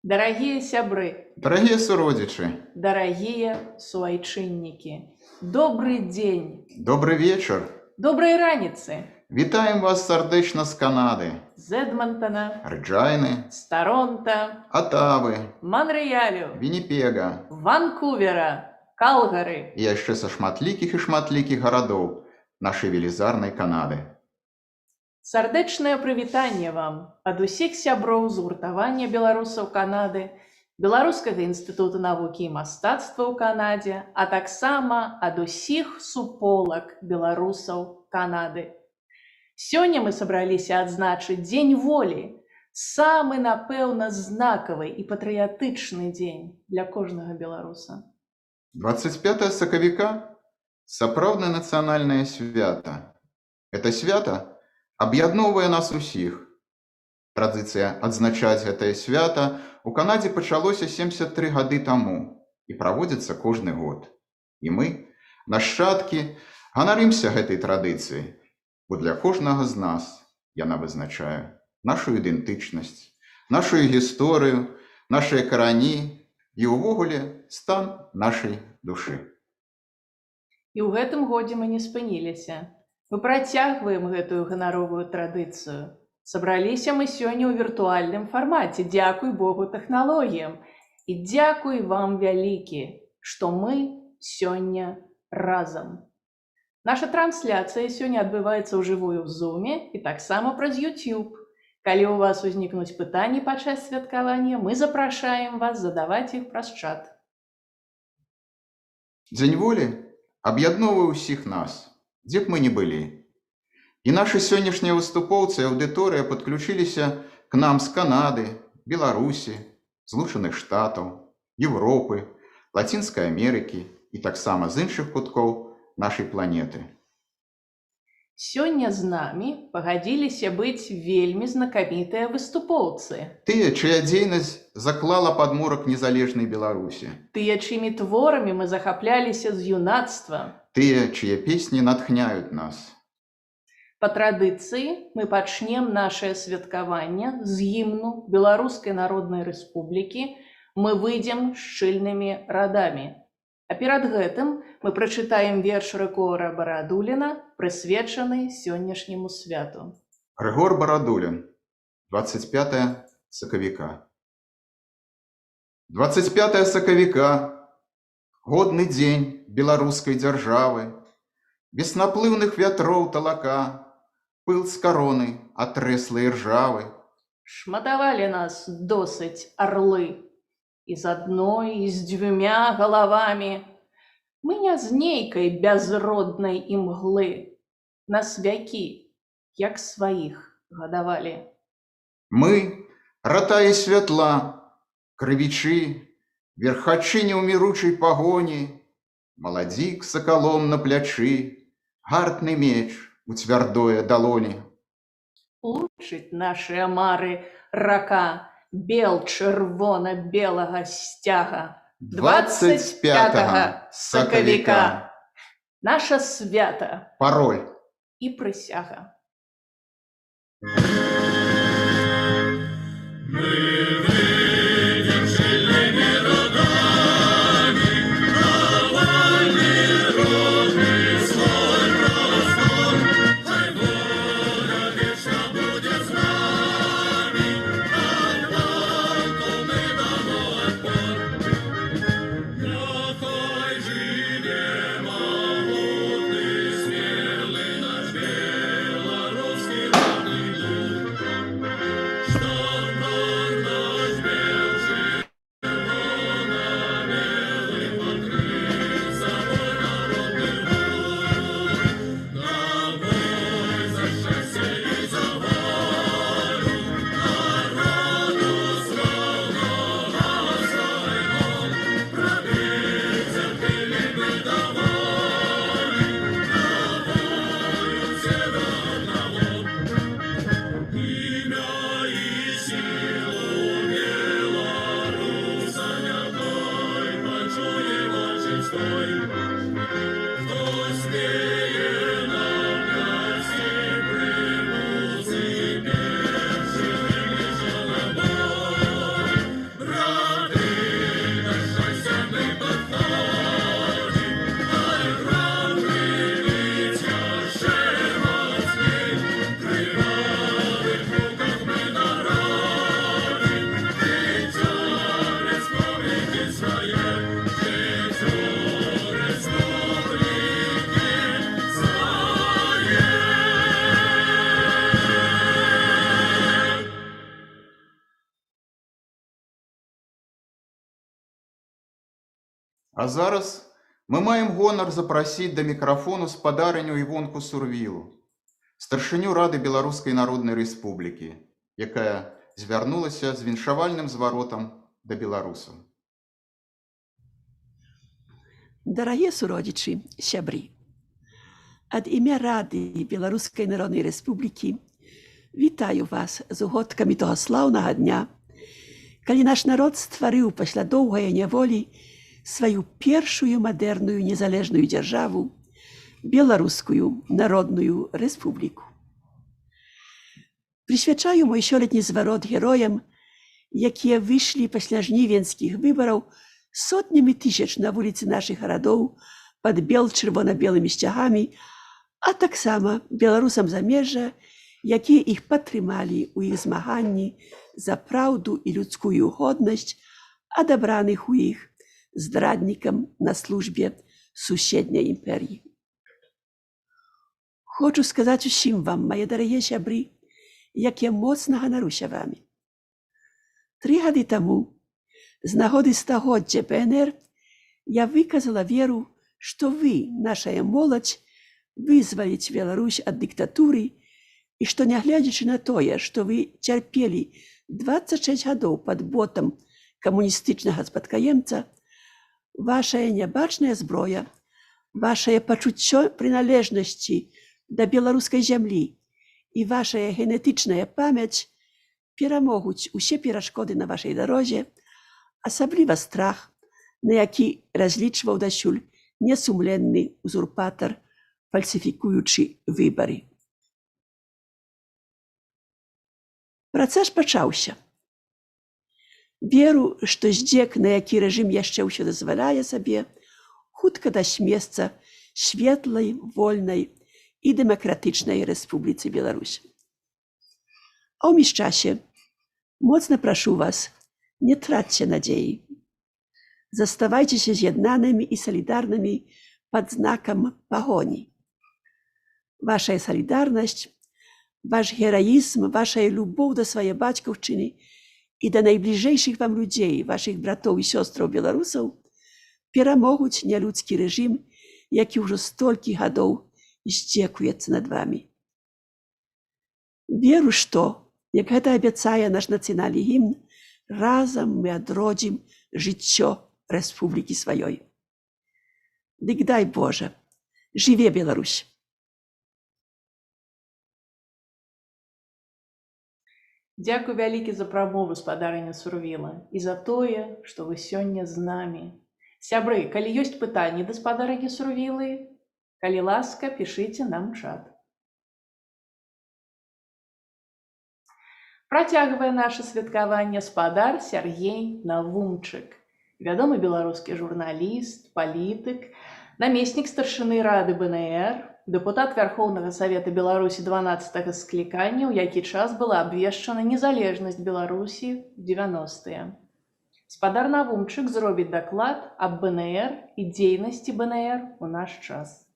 Дорогие сябры, Дорогие суродичи, дорогие суайчынники, добрый день, добрый вечер. доброї раніці Вітаємо вас сердечно з Канади, з Едмонтона, Реджайни, з Торонто, Отави, Монреалю, Вінніпега Ванкувера, Калгари. і яшчэ са шматлікіх і шматлікіх гарадоў нашай велізарнай Канады. Сардэчнае прывітанне вам ад усіх сяброў згуртавання беларусаў Канады, Беларускага інстытута навукі і мастацтва ў Канадзе, а таксама ад усіх суполак беларусаў Канады. Сёння мы сабраліся адзначыць Дзень волі, самы, напэўна, знакавы і патрыятычны дзень для кожнага беларуса. 25 сакавіка – сапраўднае нацыянальнае свята. Это свята аб'ядноўвае нас усіх. Традыцыя адзначаць гэтае свята у Канадзе пачалося 73 гады таму і праводзіцца кожны год. І мы, нашчадкі, ганарымся гэтай традыцыяй, бо для кожнага з нас яна вызначае нашу ідэнтычнасць, нашу гісторыю, нашыя карані і ўвогуле стан нашай душы. І ў гэтым годзе мы не спыніліся. Мы працягваем гэтую ганаровую традыцыю. Сабраліся мы сёння ў віртуальным фармаце, дзякуй Богу тэхналогіям. І дзякуй вам вялікі, што мы сёння разам. Наша трансляцыя сёння адбываецца ўжывую ў Zoom і таксама праз YouTube. Калі ў вас узнікнуць пытанні падчас святкавання, мы запрашаем вас задаваць іх праз чат. Дзень волі аб'ядноўвае ўсіх нас, дзе б мы не былі. І нашы сённяшнія выступоўцы і аўдыторыя падключыліся к нам з Канады, Беларусі, Злучаных Штатаў, Еўропы, Лацінскай Амерыкі і таксама з іншых куткоў нашай планеты. Сёння з намі пагадзіліся быць вельмі знакамітыя выступоўцы. Тыя, чыя дзейнасць заклала падмурак незалежнай Беларусі. Тыя, чымі творамі мы захапляліся з юнацтва. Тыя, чыя песні натхняюць нас. Па традыцыі мы пачнем нашае святкаванне з гімну Беларускай Народнай Рэспублікі. Мы выйдзем шчыльнымі радамі. А перад гэтым мы прачытаем верш Рыгора Барадуліна, прысвечаны сённяшняму святу. Рыгор Барадулін, 25 сакавіка. 25 сакавіка, годны дзень беларускай дзяржавы, без наплыўных вятроў талака, пыл з кароны атрэслай ржавы. Шматавалі нас досыць арлы, і з адной, і з дзвюмя галавамі. Мы не з нейкай бязроднай імглы, нас вякі, як сваіх, гадавалі. Мы, ратаі святла, крывічы, верхачы неўміручай пагоні, маладзік сакалом на плячы, гартны меч у цвярдое далоні. Лучыць нашыя мары рака, бел чырвона-белага сцяга. 25 сакавіка. Наша свята Пароль. і прысяга. А зараз мы маем гонар запрасіць да мікрафону спадарыню Івонку Сурвілу, старшыню Рады Беларускай Народнай Рэспублікі, якая звярнулася з віншавальным зваротам да беларусаў. Дарагія суродзічы, сябры, ад імя Рады Беларускай Народнай Рэспублікі вітаю вас з угодкамі того слаўнага дня, калі наш народ стварыў пасля доўгай няволі сваю першую мадэрную незалежную дзяржаву, Беларускую Народную Рэспубліку. Прысвячаю мой сёлетні зварот героям, якія выйшлі пасля жнівеньскіх выбараў сотнямі тысяч на вуліцы нашых гарадоў пад бел-чырвона-белымі сцягамі, а таксама беларусам замежжа, якія іх падтрымалі ў іх змаганні за праўду і людскую годнасць, адабраных у іх здраднікам на службе суседняй імперіі. Хочу сказаць усім вам, мае дарагія сябры, як я моцна ганаруся вамі. 3 гады таму, з нагоды стагоддзя БНР, я выказала веру, што вы, нашая моладзь, вызваліць Беларусь ад дыктатуры і што, нягледзячы на тое, што вы цярпелі 26 гадоў пад ботам камуністычнага спадкаемца, вашая нябачная зброя, вашае пачуццё прыналежнасці да беларускай зямлі і вашая генетычная памяць перамогуць усе перашкоды на вашай дарозе, асабліва страх, на які разлічваў дасюль несумленны узурпатар, фальсіфікуючы выбары. Працэс пачаўся. Веру, што здзек, на які рэжым яшчэ ўсё дазваляе сабе, хутка дасць месца светлай, вольнай і дэмакратычнай Рэспубліцы Беларусь. А ў міжчасе моцна прашу вас, не тратьце надзеі. Заставайцеся з'яднанымі і салідарнымі пад знакам пагоні. Вашая салідарнасць, ваш гераізм, вашая любоў да свае бацькаўшчыны і да найбліжэйшых вам людзей, вашых братоў і сёстраў беларусаў, перамогуць нялюдскі рэжым, які ўжо столькі гадоў здзекуецца над вамі. Веру, што, як гэта абяцае наш нацыянальны гімн, разам мы адродзім жыццё рэспублікі сваёй. Дык дай Божа, жыве Беларусь! Дзякуй вялікі за прамову, спадарыня Сурвіла, і за тое, што вы сёння з намі. Сябры, калі ёсць пытанні да спадарыні Сурвілы, калі ласка, пішыце нам чат. Працягвае наша святкаванне спадар Сяргей Навумчык, вядомы беларускі журналіст, палітык, намеснік старшыны Рады БНР, дэпутат Вярхоўнага Савета Беларусі 12-го склікання, у які час была абвешчана незалежнасць Беларусі ў 90-е. Спадар Навумчык зробіць даклад аб БНР і дзейнасці БНР у наш час.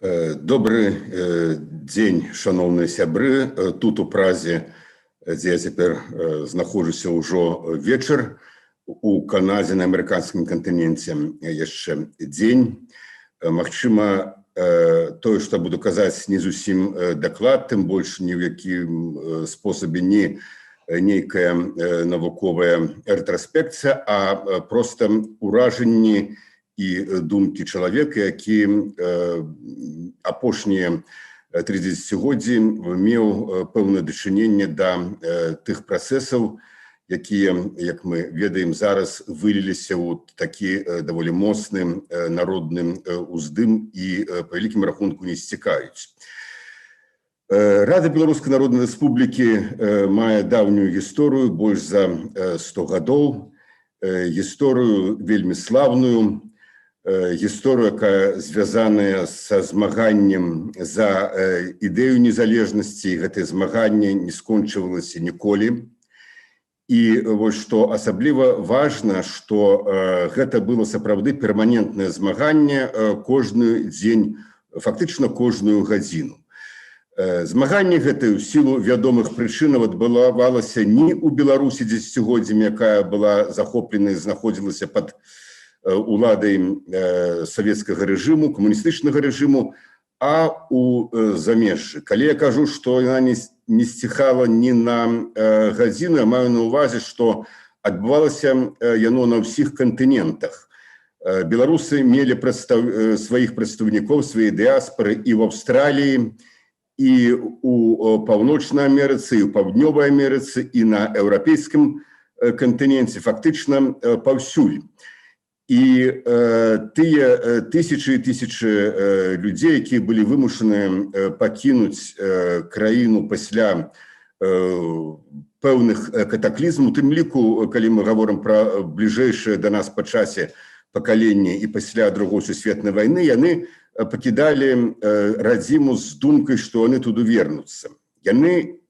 Добры дзень, шаноўныя сябры. Тут у Празе, дзе я цяпер знаходжуся ўжо вечар, у Канадзе на амерыканскім кантыненце яшчэ дзень. Магчыма, тое, што буду казаць, не зусім даклад, тым больш ні ў якім спосабе не нейкая навуковая рэтраспекцыя, а проста ўражанні і думкі чалавека, які апошнія 30годдзі меў пэўнае дачыненне да тых працэсаў, якія, як мы ведаем зараз, выліліся ў такі даволі моцны народны ўздым і па вялікім рахунку не сцікаюць. Рада Беларускай Народнай Рэспублікі мае даўнюю гісторыю, больш за 100 гадоў, гісторыю вельмі славную, гісторыю, якая звязаная са змаганнем за ідэю незалежнасці, і гэтае змаганне не скончывалася ніколі. І вось што асабліва важна, што гэта было сапраўды перманентнае змаганне кожны дзень, фактычна кожную гадзіну. Змаганне гэтае ў сілу вядомых прычынаў адбывалася не ў Беларусі дзесяцігоддзямі, якая была захоплена і знаходзілася пад уладай савецкага рэжыму, камуністычнага рэжыму, а ў замежжы. Калі я кажу, што яна не сціхала ні на гадзіну, я маю на ўвазе, што адбывалася яно на ўсіх кантынентах. Беларусы мелі сваіх прадстаўнікоў, свае дыяспары і ў Аўстраліі, і ў Паўночнай Амерыцы, і ў Паўднёвай Амерыцы, і на еўрапейскім кантыненце, фактычна паўсюль. І тыя тысячы і тысячы людзей, якія былі вымушаны пакінуць краіну пасля пэўных катаклізмаў, у тым ліку, калі мы гаворым пра бліжэйшае да нас па часе пакаленне і пасля Другой сусветнай вайны, яны пакідалі радзіму з думкай, што яны туды вернуцца. Яны,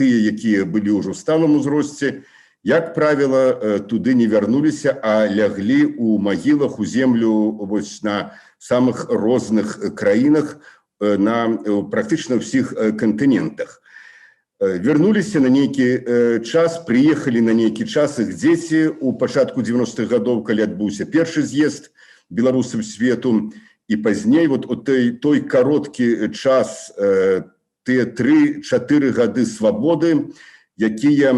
тыя, якія былі ўжо ў сталым узросце, як правіла, туды не вярнуліся, а ляглі ў магілах, у землю на самых розных краінах, на практычна ўсіх кантынентах. Вярнуліся на нейкі час, прыехалі на нейкі час іх дзеці ў пачатку 90-х гадоў, калі адбыўся першы з'езд беларусаў свету, і пазней той кароткі час, тыя 3-4 гады свабоды, якія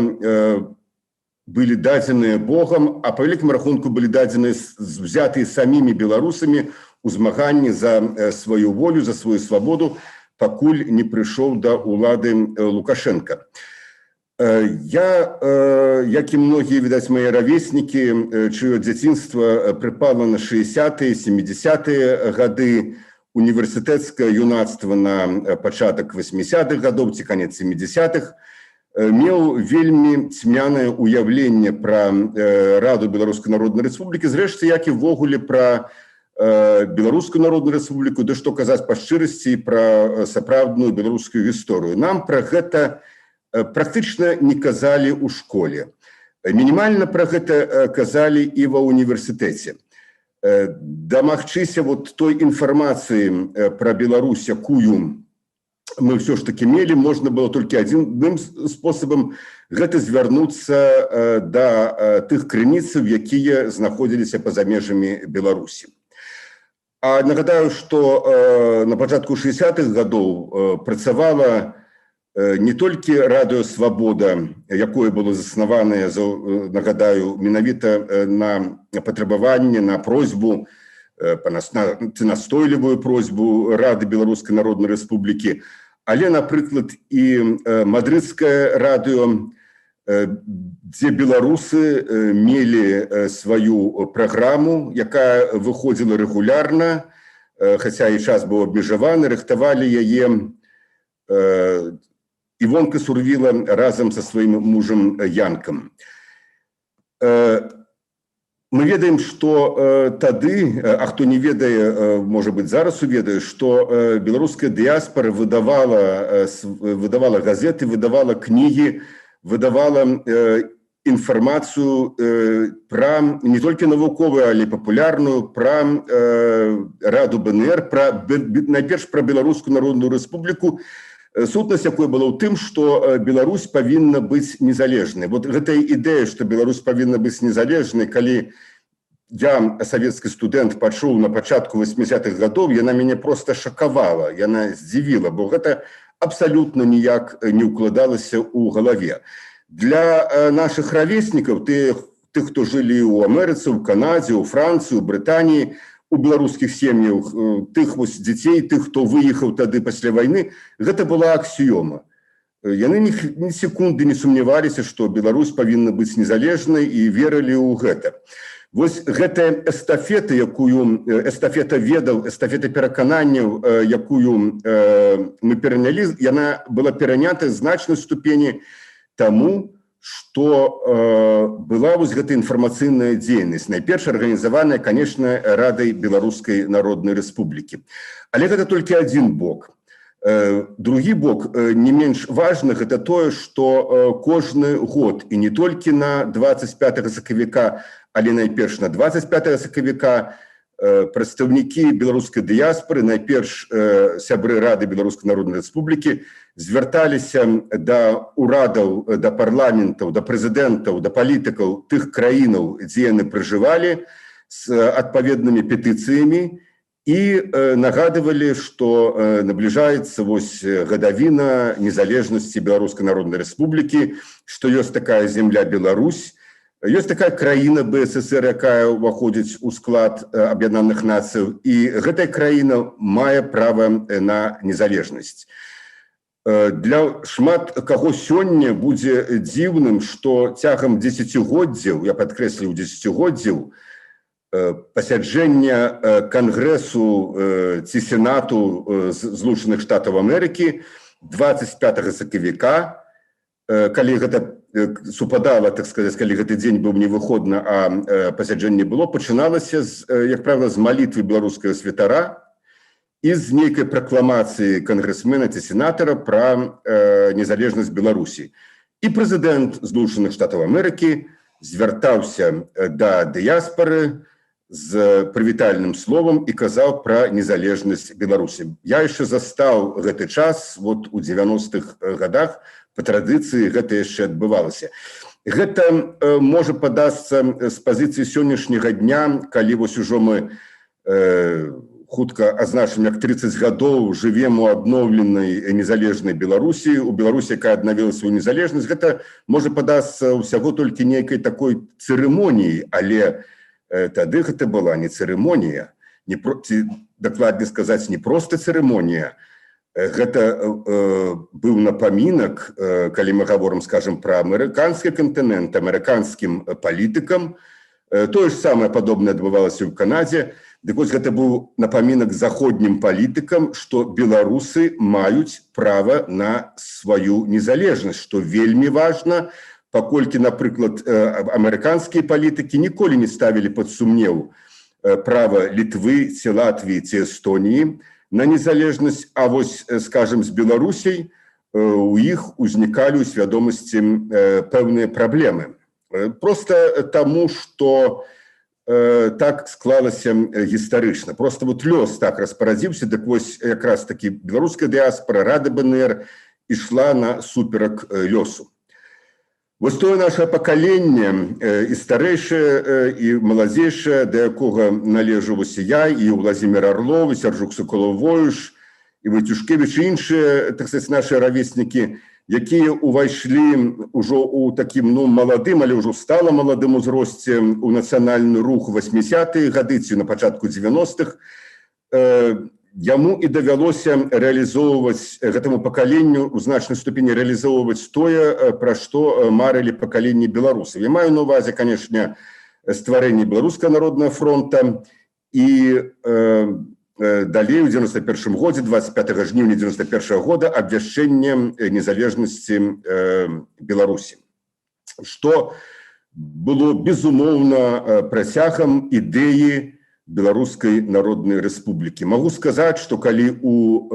былі дадзеныя Богам, а па вялікім рахунку былі дадзеныя, взятыя самімі беларусамі ў змаганні за сваю волю, за сваю свабоду, пакуль не прыйшоў да ўлады Лукашенка. Я, як і многія, відаць, мае равеснікі, чыё дзяцінства прыпала на 60-е, 70-е гады, універсітэцкае юнацтва на пачатак 80-х гадоў ці канец 70-х, меў вельмі цьмянае ўяўленне пра Раду Беларускай Народнай Рэспублікі, зрэшты, як і ввогуле пра Беларускую Народную Рэспубліку, да што казаць па шчырасці, пра сапраўдную беларускую гісторыю. Нам пра гэта практычна не казалі ў школе. Мінімальна пра гэта казалі і ва універсітэце. Дамагчыся той інфармацыі пра Беларусь, якую мы ўсё ж такі мелі, можна было толькі адзіным спосабам – гэта звярнуцца да тых крыніцаў, якія знаходзіліся па-за межамі Беларусі. А нагадаю, што на пачатку 60-х гадоў працавала не толькі Радыё Свабода, якое было заснаванае, нагадаю, менавіта на патрабаванне, на просьбу, настойлівую просьбу Рады Беларускай Народнай Рэспублікі, але, напрыклад, і мадрыдскае радыё, дзе беларусы мелі сваю праграму, якая выходзіла рэгулярна, хаця і час быў абмежаваны, рыхтавалі яе Івонка Сурвіла разам са сваім мужам Янкам. Мы ведаем, што тады, а хто не ведае, можа быць, зараз уведае, што беларуская дыяспара выдавала газеты, выдавала кнігі, выдавала інфармацыю пра не толькі навуковую, але папулярную, пра Раду БНР, найперш пра Беларускую Народную Рэспубліку, сутнасць якой была ў тым, што Беларусь павінна быць незалежнай. Вот гэтая ідэя, што Беларусь павінна быць незалежнай, калі я, савецкі студэнт, пачуў на пачатку 80-х гадоў, яна мяне проста шакавала, яна здзівіла, бо гэта абсалютна ніяк не ўкладалася ў галаве. Для нашых равеснікаў, тых, хто жылі ў Амерыцы, ў Канадзе, ў Францыі, ў Брытаніі, у беларускіх сем'ях, тых дзяцей, тых, хто выехаў тады пасля вайны, гэта была аксіёма. Яны ні секунды не сумняваліся, што Беларусь павінна быць незалежнай і верылі ў гэта. Вось гэтая эстафета, эстафета ведаў, эстафета перакананняў, якую мы перанялі, яна была перанята в значнай ступені таму, што была вось гэта інфармацыйная дзейнасць, найперш арганізаваная, канешне, Радай Беларускай Народнай Рэспублікі. Але гэта толькі адзін бок. Другі бок, не менш важны, гэта тое, што кожны год, і не толькі на 25 сакавіка, але найперш на 25 сакавіка прадстаўнікі беларускай дыяспары, найперш сябры Рады Беларускай Народнай Рэспублікі, звярталіся да ўрадаў, да парламентаў, да прэзідэнтаў, да палітыкаў тых краінаў, дзе яны пражывалі, з адпаведнымі петыцыямі і нагадывалі, што набліжаецца гадавіна незалежнасці Беларускай Народнай Рэспублікі, што ёсць такая земля Беларусь, ёсць такая краіна БССР, якая ўваходзіць у склад Аб'яднаных Нацыяў, і гэтая краіна мае права на незалежнасць. Для шмат каго сёння будзе дзіўным, што цягам дзесяцігоддзяў, я падкрэсліў дзесяцігоддзяў, пасяджэння Кангрэсу ці Сенату Злучаных Штатаў Амерыкі 25 сакавіка, калі гэта супадала, так сказаць, калі гэты дзень быў не выходны, а пасяджэнне было, пачыналася, як правіла, з малітвы беларускага святара і з нейкай пракламацыі кангрэсмена ці сенатара пра незалежнасць Беларусі. І прэзідэнт Злучаных Штатаў Амерыкі звяртаўся да дыяспары з прывітальным словам і казаў пра незалежнасць Беларусі. Я яшчэ застаў гэты час, у 90-х гадах, па традыцыі гэта яшчэ адбывалася. Гэта можа падасца з пазіцыі сённяшняга дня, калі ужо мы хутка азначым, як 30 гадоў жывем у адноўленай незалежнай Беларусі, у Беларусі, якая аднавіла сваю незалежнасць, гэта можа падасца ўсяго толькі нейкай такой цырымоніі, але тады гэта была не цырымонія, дакладней сказаць, не проста цырымонія. Гэта быў напамінак, калі мы гаворым, скажем, пра амерыканскі кантынент, амерыканскім палітыкам. Тое ж самае падобнае адбывалася ў Канадзе. Дык вось гэта быў напамінак заходнім палітыкам, што беларусы маюць права на сваю незалежнасць, што вельмі важна, паколькі, напрыклад, амерыканскія палітыкі ніколі не ставілі пад сумнеў права Літвы ці Латвіі ці Эстоніі на незалежнасць, а скажем, з Беларусей у іх узнікалі ў свядомасці пэўныя праблемы. Проста таму, што так склалася гістарычна. Проста лёс так распарадзіўся, дык вось якраз такі беларуская дыяспара, Рада БНР ішла на суперак лёсу. Вось тое наше пакаленне, і старэйшае, і маладзейшае, да якога належу я, і Владзімір Арлов, і Сяржук Соколов-Воюш, і Войцюшкевіч, і іншыя, так сказаць, нашы равеснікі, якія ўвайшлі ўжо ў такім, маладым, але ўжо стала маладым узросце ў нацыянальны рух 80-е гады ці на пачатку 90-х, яму і давялося рэалізоўваць, гэтаму пакаленню у значнай ступені рэалізоўваць тое, пра што марылі пакаленні беларусаў. Я маю на ўвазе, канешне, стварэнне Беларускага народнага фронта і далей у 91-м годзе, 25 жніўня 91-го года, абвяшчэнне незалежнасці Беларусі. Што было, безумоўна, працягам ідэі Беларускай Народнай Рэспублікі. Магу сказаць, што калі у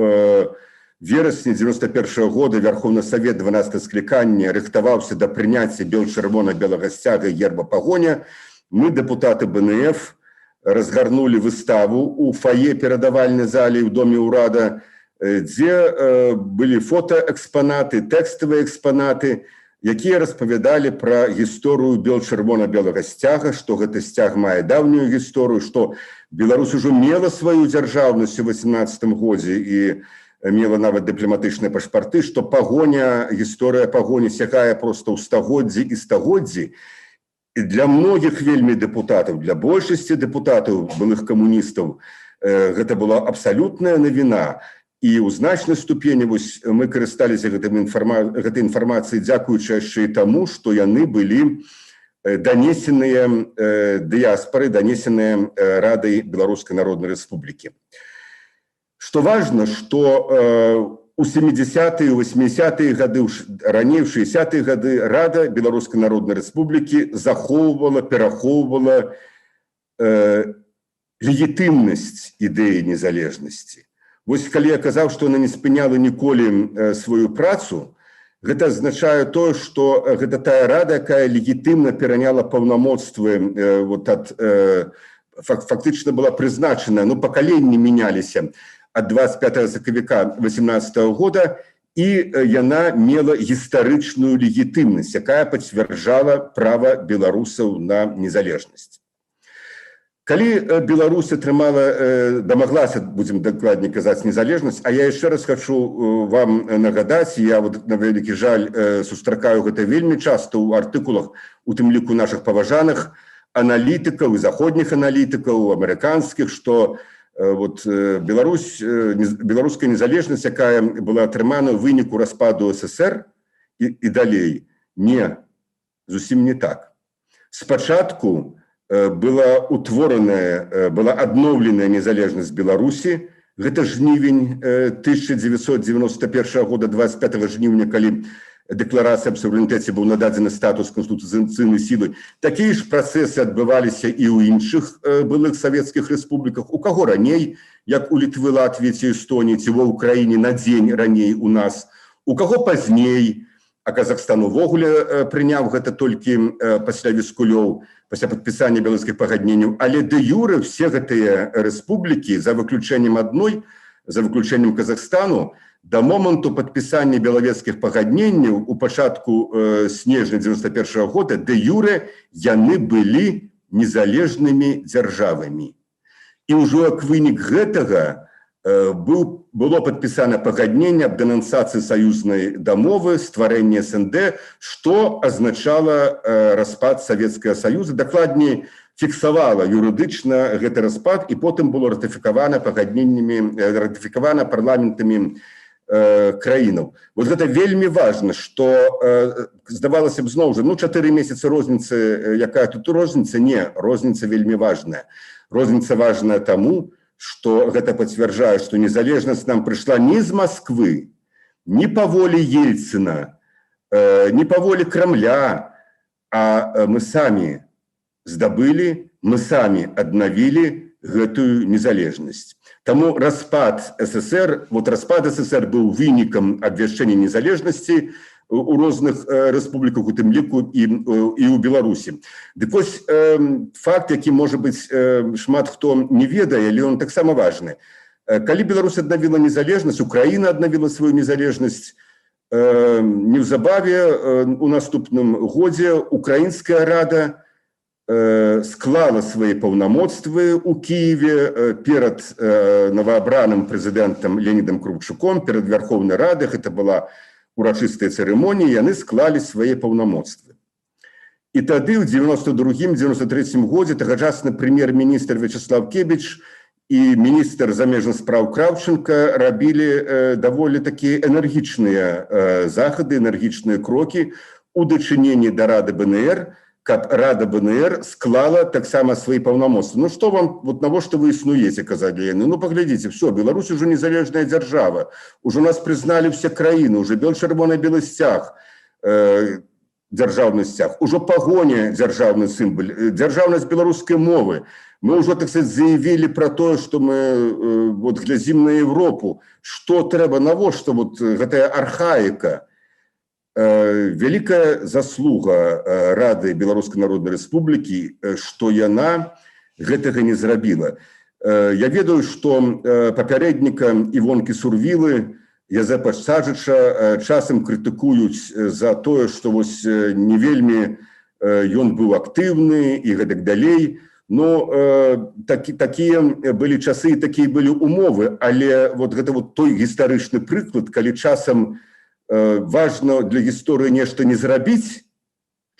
верасні 91-го года Верховны Савет 12 склікання рыхтаваўся да прыняцця бел-чырвона-белага сцяга герба пагоня, мы, дэпутаты БНФ, разгарнулі выставу у фае перадавальнай зале ў доме ўрада, дзе былі фотаэкспанаты, тэкставыя экспанаты, якія распавядалі пра гісторыю бел-чырвона-белага сцяга, што гэты сцяг мае даўнюю гісторыю, што Беларусь ужо мела сваю дзяржаўнасць у 18 годзе і мела нават дыпламатычныя пашпарты, што пагоня, гісторыя пагоні сягае проста ў стагоддзі і стагоддзі. І для многіх вельмі дэпутатаў, для большасці дэпутатаў, былых камуністаў, гэта была абсалютная навіна. І ў значнай ступені мы карысталіся гэтай інфармацыяй, дзякуючы яшчэ і таму, што яны былі данесеныя дыяспары, данесеныя Радай Беларускай Народнай Рэспублікі. Што важна, што у 70-е, 80-е гады, раней у 60-е гады Рада Беларускай Народнай Рэспублікі захоўвала, перахоўвала легітымнасць ідэі незалежнасці. Вось калі я казаў, што яна не спыняла ніколі сваю працу, гэта азначае тое, што гэта тая рада, якая легітымна пераняла паўнамоцтвы ад фактычна была прызначана, ну, пакаленні мяняліся ад 25 сакавіка 18 года, і яна мела гістарычную легітымнасць, якая пацвярджала права беларусаў на незалежнасць. Калі Беларусь атрымала, дамаглася, будзем дакладней казаць, незалежнасць, а я яшчэ раз хочу вам нагадаць, я вот, на вялікі жаль сустракаю гэта вельмі часта ў артыкулах, у тым ліку нашых паважаных аналітыкаў і заходніх аналітыкаў, амерыканскіх, што вот беларуская незалежнасць, якая была атрымана ў выніку распаду СССР і далей. Не, зусім не так. Спачатку была адноўленая незалежнасць Беларусі. Гэта жнівень 1991 года, 25 жніўня, калі дэкларацыя аб суверэнітэце быў нададзены статус канстытуцыйнай сілы. Такія ж працэсы адбываліся і ў іншых былых савецкіх рэспубліках. У каго раней, як у Літвы, Латвіі ці Эстоніі, ці ва ўкраіне на дзень раней у нас. У каго пазней, а Казахстан увогуле прыняў гэта толькі пасля Віскулёў, пасля падпісання беларускіх пагадненняў. Але дэ юрэ все гэтыя рэспублікі, за выключэннем адной, за выключэннем Казахстану, да моманту падпісання белавецкіх пагадненняў у пачатку снежня 91 года дэ юрэ яны былі незалежнымі дзяржавамі. І ўжо як вынік гэтага было падпісана пагадненне аб дэнансацыі саюзнай дамовы, стварэнне СНД, што азначала распад Савецкага Саюза, дакладней фіксавала юрыдычна гэты распад, і потым было ратыфікавана парламентамі краінаў. Вот гэта вельмі важна, што здавалася б зноў жа, 4 месяцы розніцы, якая тут розніца? Не, розніца вельмі важная. Розніца важная таму, што гэта пацвярджае, што незалежнасць нам прыйшла не з Масквы, не па волі Ельцына, не па волі Крамля, а мы самі здабылі, мы самі аднавілі гэтую незалежнасць. Таму распад СССР быў вынікам абвяшчэння незалежнасці у розных рэспубліках, у тым ліку і ў Беларусі. Дык вось факт, які, можа быць, шмат хто не ведае, але ён таксама важны. Калі Беларусь аднавіла незалежнасць, Украіна аднавіла сваю незалежнасць, неўзабаве у наступным годзе Украінская рада склала свае паўнамоцтвы ў Кіеве перад новаабраным прэзідэнтам Леонідам Кравчуком, перад Вярхоўнай Радай. Гэта была урачыстая цырымонія, яны склалі свае паўнамоцтвы. І тады ў 92-93 годзе тагачасны прэм'ер-міністр Вячеслав Кебіч і міністр замежных спраў Кравченка рабілі даволі такія энергічныя захады, энергічныя крокі у дачыненні да Рады БНР, каб Рада БНР склала таксама свае паўнамоцтвы. Ну што вам, вот навошта вы існуеце, казалі яны? Ну паглядзіце, все, Беларусь ужо незалежная дзяржава, ужо нас прызналі ўсе краіны, ужо чырвона-белы сцяг, дзяржаўны сцяг, ужо пагоня дзяржаўны сімвал, дзяржаўнасць беларускай мовы. Мы ўжо, так сказать, заявілі пра тое, што мы вот глядзім на Европу, што трэба, навошта вот гэтая архаіка. Вялікая заслуга Рады Беларускай Народнай Рэспублікі, што яна гэтага не зрабіла. Я ведаю, што папярэдніка Івонкі Сурвілы, Язэпа Саджыча часам крытыкуюць за тое, што вось не вельмі ён быў актыўны і гэтак далей. Ну, такія былі часы, такія былі умовы, але вот гэта вот той гістарычны прыклад, калі часам важно для гісторыі нешта не зрабіць,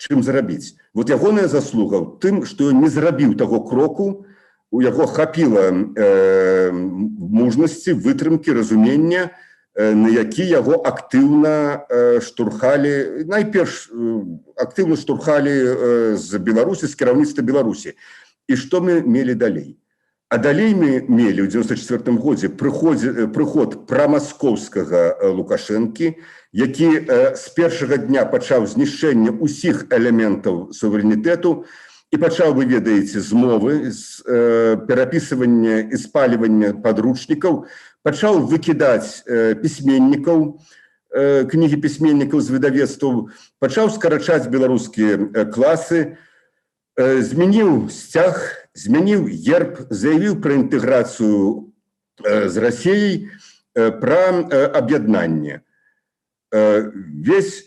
чым зрабіць. Вот ягоная заслуга ў тым, што ён не зрабіў таго кроку, у яго хапіла мужнасці, вытрымкі, разумення, на які яго актыўна штурхалі, найперш актыўна штурхалі з Беларусі, з кіраўніцтва Беларусі. І што мы мелі далей? А далей мы мелі ў 94 годзе прыход прамаскоўскага Лукашэнкі, які з першага дня пачаў знішчэнне ўсіх элементаў суверэнітэту і пачаў, вы ведаеце, змовы, перапісывання і спалівання падручнікаў, пачаў выкідаць пісьменнікаў, кнігі пісьменнікаў з выдавецтваў, пачаў скарачаць беларускія класы, змяніў сцяг змяніў герб, заявіў пра інтэграцыю з Расіяй, пра аб'яднанне. Весь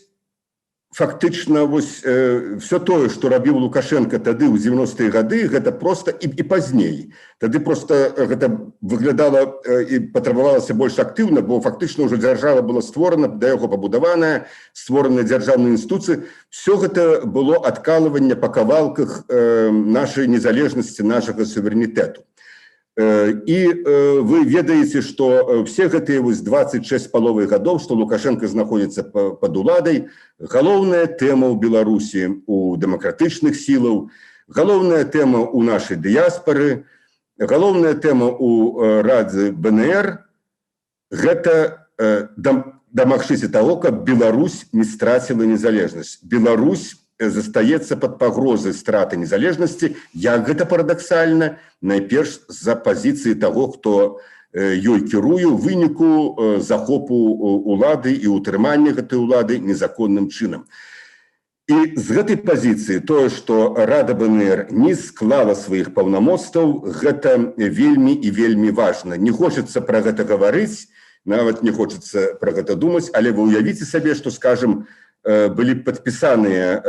фактычна все тое, што рабіў Лукашенко тады ў 90-е гады, гэта проста і пазней. Тады проста гэта выглядала і патрабавалася больш актыўна, бо фактычна ўжо дзяржава была створана, да яго пабудаваная, створаныя дзяржаўныя інстытуцыі. Все гэта было адкалыванне па кавалках нашай незалежнасці, нашага суверэнітэту. І вы ведаеце, што все гэтыя 26 з паловай гадоў, што Лукашенко знаходзіцца пад уладай, галоўная тэма ў Беларусі, у дэмакратычных сілаў, галоўная тэма ў нашай дыяспары, галоўная тэма ў Радзе БНР – гэта дамагчыся таго, каб Беларусь не страціла незалежнасць. Беларусь застаецца пад пагрозай страты незалежнасці. Як гэта парадаксальна? Найперш з-за пазіцыі таго, хто ёй кіруе ў выніку захопу улады і ўтрымання гэтай улады незаконным чынам. І з гэтай пазіцыі тое, што Рада БНР не склала сваіх паўнамоцтваў, гэта вельмі і вельмі важна. Не хочацца пра гэта гаварыць, нават не хочацца пра гэта думаць, але вы ўявіце сабе, што, скажам, былі падпісаныя,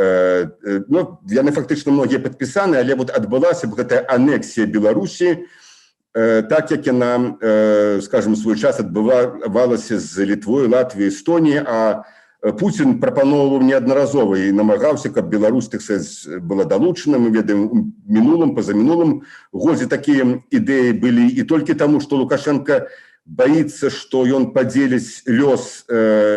ну, яны фактычна многія падпісаны, але вот адбылася б гэтая анексія Беларусі, так як яна, скажем, свой час адбывалася з Літвой, Латвіяй, Эстоніяй, а Пуцін прапаноўваў неаднаразова і намагаўся, каб Беларусь, так сказаць, была далучана. Мы ведаем, у мінулым, пазамінулым годзе такія ідэі былі, і толькі таму, што Лукашенко боится, что он поделит лёс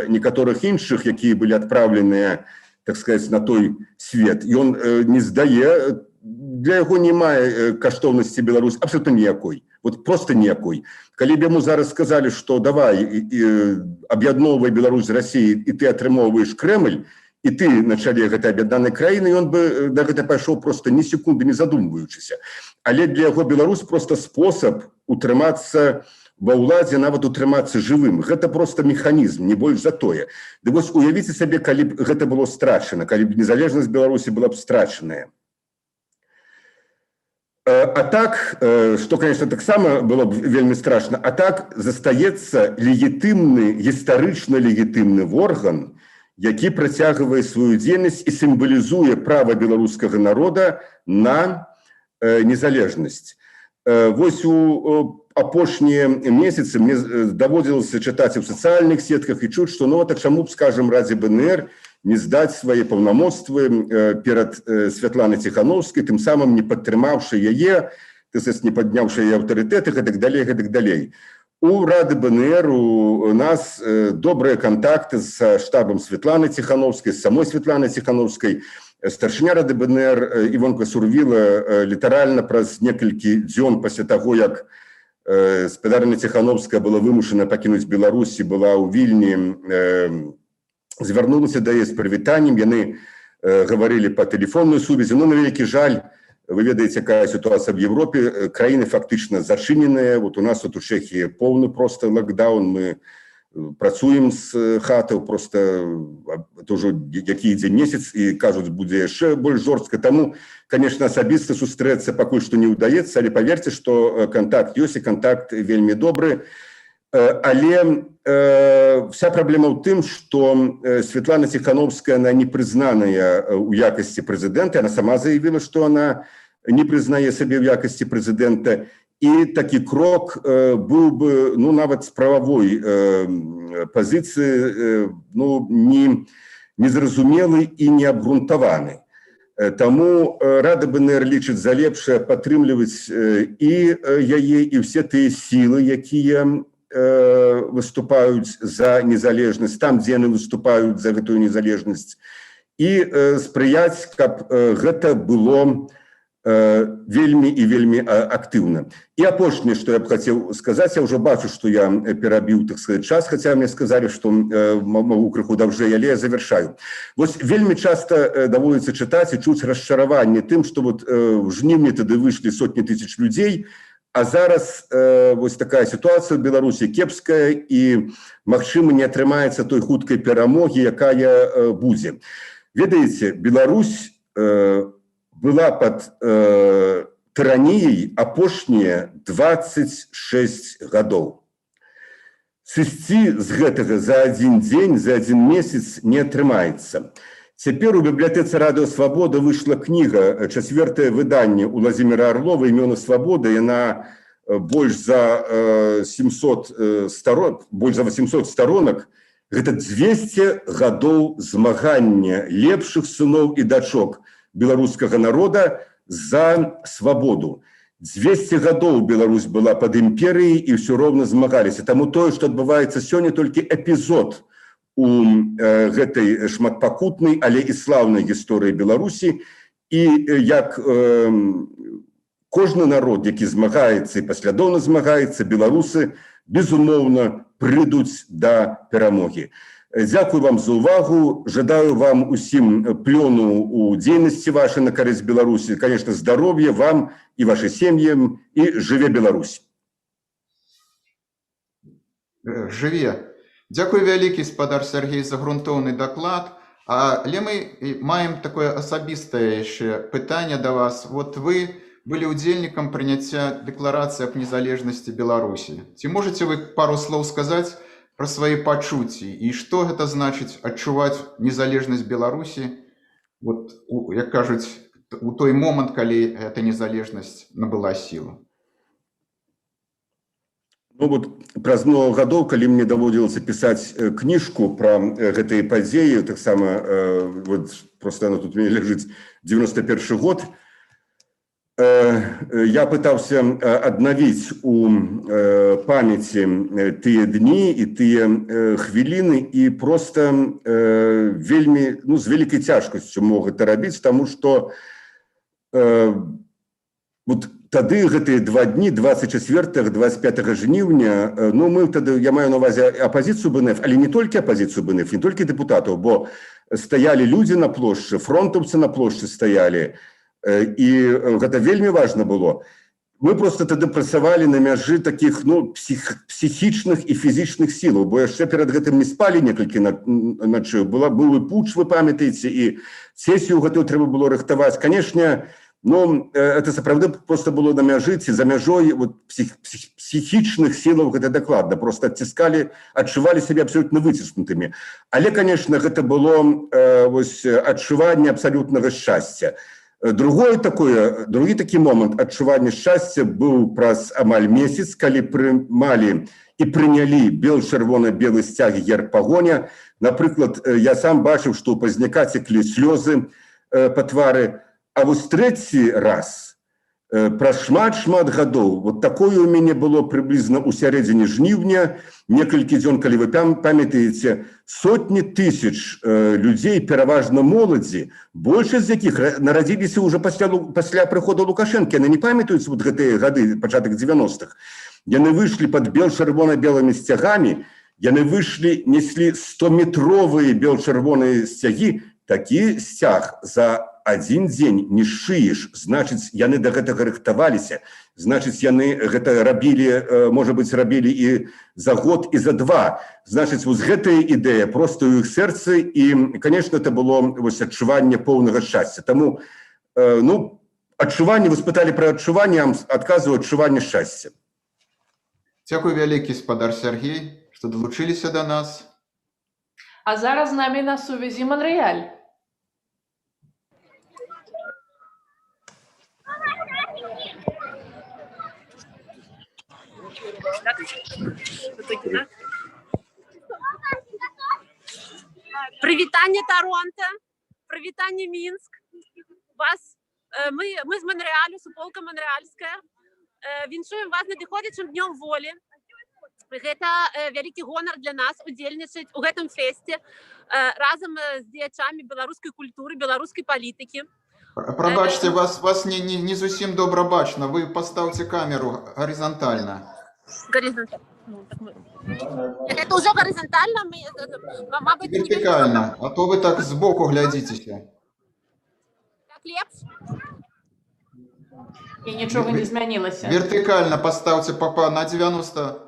некоторых іншых, якія были адпраўленыя, так сказать, на той свет. И он не здае, для яго немає каштоўнасці Беларусь абсолютно ніякой. Вот просто ніякой. Калі б яму зараз сказали, что давай, аб'ядноўвай Беларусь з Расіяй, і ты атрымоўваеш Кремль, і ты на чале гэтай аб'яднанай краіны, ён бы да гэта пайшоў просто ні секунды не задумваючыся. Але для яго Беларусь просто спосаб утрымацца ва ўладзе, нават утрымацца жывым. Гэта просто механізм, не больш за тое. Ды вось уявіце сабе, калі б гэта было страчана, калі б незалежнасць Беларусі была б страчаная. А так, што, конечно, таксама было б вельмі страшна, а так застаецца легітымны, гістарычна легітымны орган, які працягвае сваю дзейнасць і сімвалізуе права беларускага народа на незалежнасць. Вось у апошнія месяцы мне даводзілася чытаць у сацыяльных сетках і чуць, што ну так чаму б, скажем, Радзе БНР не здаць свае паўнамоцтвы перад Святланай Ціхановскай, тым самым не падтрымаўшы яе, не падняўшы яе аўтарытэт і гэтак далей, гэтак далей. У Рады БНР у нас добрыя кантакты з штабам Святланы Ціхановскай, з самой Святланай Ціхановскай. Старшыня Рады БНР Івонка Сурвіла літаральна праз некалькі дзён пасля таго, як спадарня Ціхановская была вымушана пакінуць Беларусь і была ў Вільні, звярнулася да яе з прывітаннем. Яны гаварылі па тэлефоннай сувязі. Ну, на вялікі жаль, вы ведаеце, якая сітуацыя в Европе, краіны фактычна зачыненыя. Вот у нас тут у Чэхіі поўны просто локдаун, мы працуем з хатаў, просто это ўжо які ідзе месяц, і кажуць, будзе яшчэ больш жорстка. Таму, конечно, асабіста сустрэцца пакуль што не ўдаецца, але паверце, што кантакт ёсць і кантакт вельмі добры. Але вся праблема ў тым, што Святлана Ціхановская, она не прызнаная ў якасці прэзідэнта, она сама заявіла, што она не прызнае сабе ў якасці прэзідэнта. І такі крок быў бы, ну, нават з прававой пазіцыі, ну, незразумелы і неабгрунтаваны. Таму Рада БНР лічыць за лепшае падтрымліваць і яе, і ўсе тыя сілы, якія выступаюць за незалежнасць, там, дзе яны выступаюць за гэтую незалежнасць, і спрыяць, каб гэта было вельмі і вельмі актыўна. І апошняе, што я б хацеў сказаць, я ўжо бачу, што я перабіў, так сказаць, час, хаця мне сказалі, што магу крыху даўжэй, але я завяршаю. Вось вельмі часта даводзіцца чытаць і чуць расчараванне тым, што вот в жніўні тады выйшлі сотні тысяч людзей, а зараз вось такая сітуацыя ў Беларусі кепская, і, магчыма, не атрымаецца той хуткай перамогі, якая будзе. Ведаеце, Беларусь была пад тыраніяй апошнія 26 гадоў. Сысці з гэтага за адзін дзень, за адзін месяц не атрымаецца. Цяпер у бібліятэцы Радыё Свабода выйшла кніга, 4-е выданне Уладзіміра Арлова «Імёны свабоды». Яна больш за 800 сторонак. Гэта 200 гадоў змагання лепшых сыноў і дачок беларускага народа за свабоду. 200 гадоў Беларусь была пад імперыяй і ўсё роўна змагаліся. Таму тое, што адбываецца сёння, толькі эпізод у гэтай шматпакутнай, але і слаўнай гісторыі Беларусі. І як кожны народ, які змагаецца і паслядоўна змагаецца, беларусы, безумоўна, прыйдуць да перамогі. Дзякую вам за увагу, жадаю вам усім плёну у дзейнасці вашай на карысць Беларусі, конечно, здароўя вам і вашым сем'ям, і жыве Беларусь. Жыве. Дзякуй вялікі, спадар Сергей, за грунтоўны даклад. Але мы маем такое асабістае яшчэ пытанне да вас. Вот вы былі ўдзельнікам прыняцця дэкларацыі аб незалежнасці Беларусі. Ці можаце вы пару слоў сказаць про свои пачуцці і што гэта значыць адчуваць незалежнасць Беларусі, вот, як кажуць, у той момант, калі эта незалежнасць набыла сілу? Ну вот праз много гадоў, калі мне даводзілася пісаць кніжку пра гэтыя падзеі, таксама вот просто она тут у мяне ляжыць 91 год, я пытаўся аднавіць у памяці тыя дні і тыя хвіліны і просто вельмі, ну, з вялікай цяжкасцю мог гэта рабіць, таму што вот тады гэтыя 2 дні, 24-25 жніўня, ну, мы тады, я маю на увазе апазіцыю БНФ, але не толькі апазіцыю БНФ, не толькі дэпутатаў, бо стаялі людзі на плошчы, фронтаўцы на плошчы стаялі, і гэта вельмі важна было. Мы просто тады працавалі на мяжы такіх, ну, псіхічных і фізічных сілаў, бо яшчэ перад гэтым не спалі некалькі начоў. Быў і путч, вы памятаеце, і сесію гэтую трэба было рыхтаваць. Канешне, ну, это сапраўды просто было на мяжы, ці за мяжой вот, псіхічных сілаў гэта дакладна. Просто адціскалі, адчувалі сябе абсолютно выціснутымі. Але, канешне, гэта было адчуванне абсалютнага шчасця. Другі такі момант адчування шчасця быў праз амаль месяц, калі прымалі і прынялі бел-чырвона-белы сцяг герб пагоня. Напрыклад, я сам бачыў, што ў пазняка цеклі слёзы па твары. А вось трэці раз, праз шмат гадоў, вот такое у мяне было прыблізна ў сярэдзіне жніўня, некалькі дзён, калі вы памятаеце, сотні тысяч людзей, пераважна моладзі, большасць з якіх нарадзіліся ўжо пасля прыходу Лукашэнкі. Яны не памятаюць вот гэтыя гады, пачатак 90-х. Яны выйшлі пад бел-чырвона-белымі сцягамі, яны выйшлі, неслі 100-метровыя бел-чырвоныя сцягі. Такі сцяг за адзін дзень не сшыеш, значыць, яны да гэтага рыхтаваліся, значыць, яны гэта рабілі, можа быць, рабілі і за год, і за 2. Значыць, вось гэтая ідэя проста ў іх сэрцы, і, конечно, это было вось адчуванне поўнага шчасця. Таму, ну, адчуванне, вы спыталі пра адчуванне, я вам адказваю, адчуванне шчасця. Дзякуй вялікі, спадар Сергей, што далучыліся да нас. А зараз з намі на сувязі Монреаль. Прывітанне Торонто, прывітанне Мінск. Мы з Монреалю, суполка Монреальская. Віншуем вас надыходзячым днём волі. Гэта вялікі гонар для нас удзельнічаць у гэтым фесце разам з дзеячамі беларускай культуры, беларускай палітыкі. Прабачце, вас не зусім добра бачна. Вы пастаўце камеру гарызантальна. Это ўжо гарызантальна? Вертикальна, а то вы так збоку глядзіцеся. Так лепш? І нічога не змянілася. Вертикальна пастаўце на 90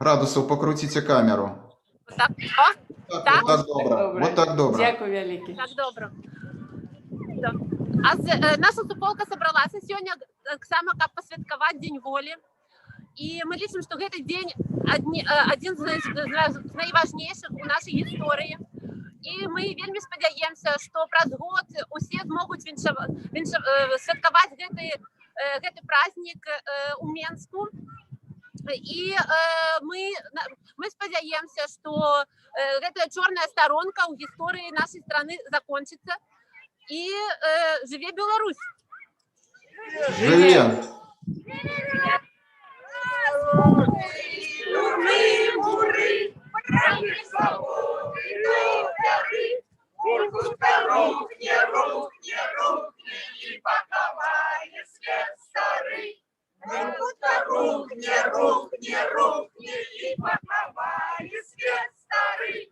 градусаў, пакруціце камеру. Так? Так, вот так добра. Вот так добра. Дзякуй вялікі. Так добра. Наша суполка сабралася сёння таксама каб пасвяткаваць дзень волі. І мы лічым, што гэты дзень адзін з найважнейшых у нашай гісторыі. І мы вельмі спадзяемся, што праз год усе змогуць святкаваць гэты празднік у Менску. І мы спадзяемся, што гэтая чорная старонка ў гісторыі нашай страны закончыцца. І жыве Беларусь! Жыве! Муры, правды свободы, Уркутка рухне, рухне, рухне, и поховая свет старый. Уркутка рухне, рухне, рухне, и поховая свет старый.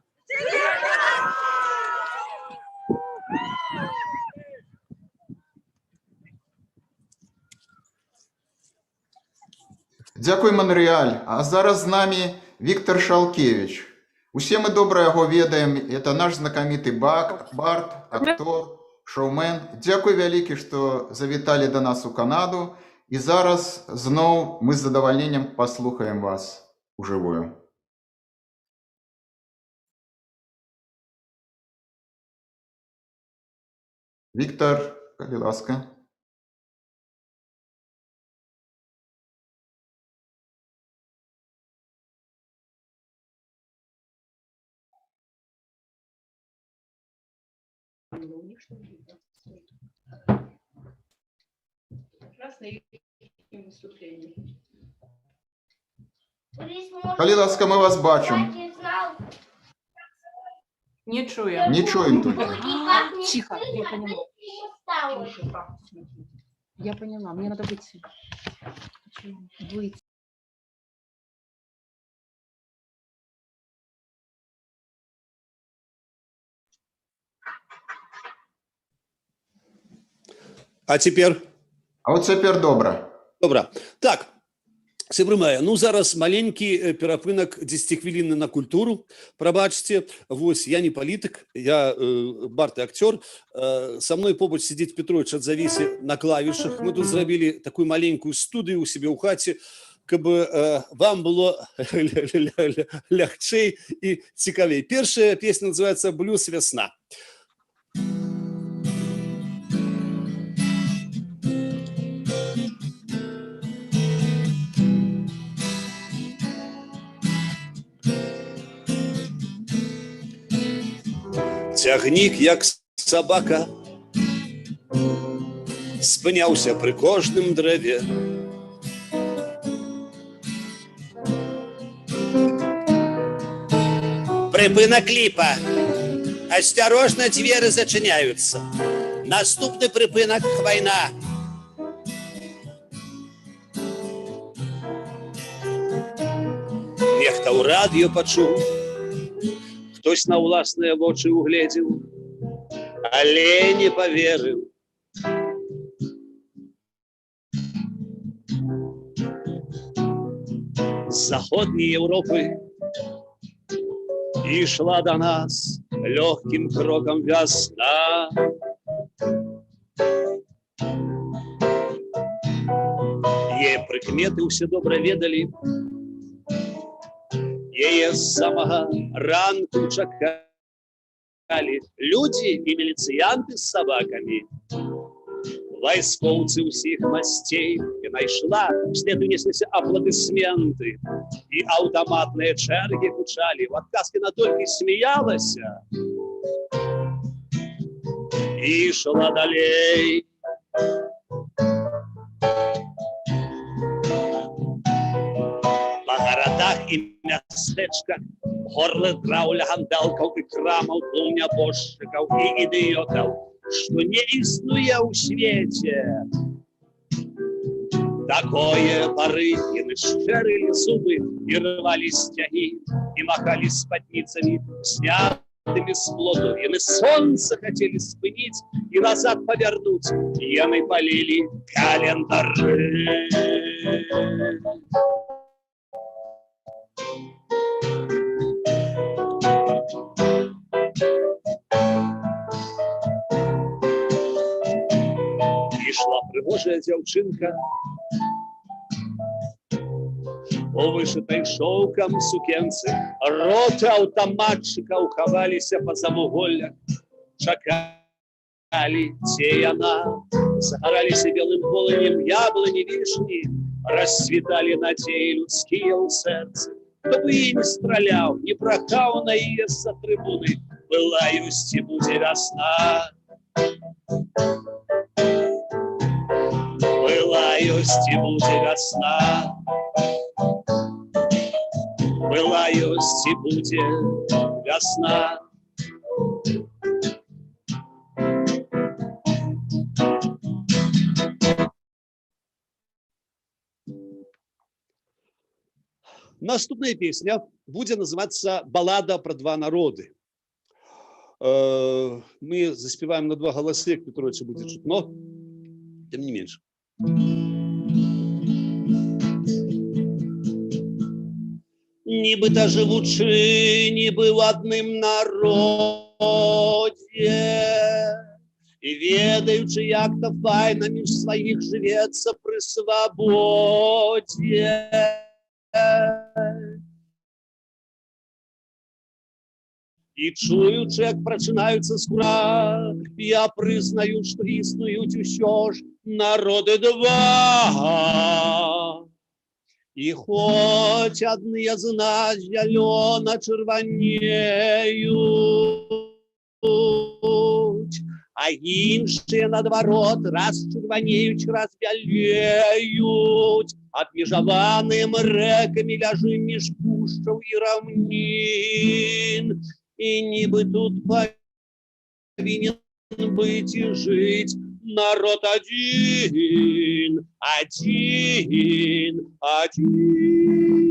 Дзякуй, Монреаль. А зараз з намі Віктор Шалкевич. Усе мы добра яго ведаем. Это наш знакаміты бард, актор, шоумен. Дзякуй вялікі, што завіталі да нас у Канаду. І зараз зноў мы з задавальненнем паслухаем вас ужывую. Віктор, калі ласка. Калі ласка, мы вас бачым. Не чуем. Не чуем тут. Тихо, я поняла. Я поняла, мне надо выйти. Выйти. А цяпер? А от цяпер добра. Добра. Так, сябры мае, ну зараз маленькі перапынак 10-хвілінны на культуру. Прабачце, вось я не палітык, я бард і акцёр. Са мной побач сидзіць Петрович Адзавісе на клавішах. Мы тут зрабілі такую маленькую студыю у себе ў хаце, каб вам было лягчэй і цікавей. Першая песня называется «Блюз вясна». Цягнік, як сабака, спыняўся пры кожным дрэве. Прыпынак ліпа. Асцярожна, дзверы зачыняюцца. Наступны прыпынак вайна. Нехта ў радыё пачуў, хтось на ўласныя вочы угледзеў, але не паверыў. З заходняй Еўропы ішла да нас лёгкім крокам вясна. Яе прыкметы ўсе добра ведалі, яе з самага ранку чакалі людзі і міліцыянты з сабакамі. Вайскоўцы ўсіх масцей, яна ішла, вслед унесліся апладысменты, і аўтаматныя чэргі гучалі, у адказ яна толькі смяялася і ішла далей. Па гарадах і мястэчках горлы драўля гандалкаў і крамаў, тлум нябожчыкаў і ідыётаў, што не існуе ў свеце. Такое пары яны шчэрылі зубы і рвалі сцягі, і махалі спадніцамі, снятымі з плоту. Яны сонца хацелі спыніць і назад павярнуць. Яны палілі календары. Ішла прыгожа рыжая дзяўчынка у вышытай шоўкам сукенцы. Роты аўтаматчыкаў хаваліся па завуголлях, чакалі, дзе яна. Загараліся белым полымем яблыні, вішні, расцвіталі надзеі людскія ў сэрцы. Хто бы і не страляў, не прахаў на яе з-за трыбуны, была ёсць і будзе вясна. Была ёсць і будзе вясна. Была ёсць і будзе вясна. Наступная песня будзе называцца «Балада пра два народы». Мы заспеваем на два галасы, як Петровичу будзе чутно, тым не менш. Нібыта жывучы, нібы ў адным народзе, і ведаючы, як то файна між сваіх жывецца пры свабодзе. І чуючы, як прачынаюцца скура, я прызнаю, што існуюць усё ж народы два. І хоць адныя з нас зялёна чырванеюць, а іншыя, наадварот, раз чырванеюць, раз бялеюць, абмежаваным рэкамі ляжым між пушчаў і раўнін. І нібы тут павінен быць і жыць народ один, один, один.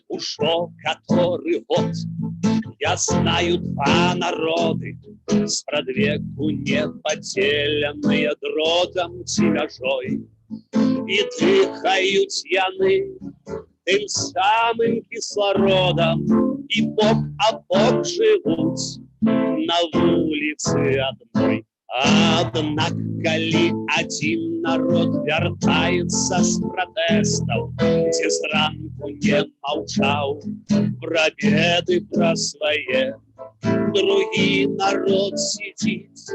Ушел который год, я знаю два народы, спрадвеку не падзеленыя дротам ці мяжой. І дыхаюць яны тым самым кіслародам, і бок а бок жывуць на вуліцы адной. Аднак, калі адзін народ вяртаецца з пратэстаў, дзе зранку не маўчаў пра беды пра свае, другі народ сидзіць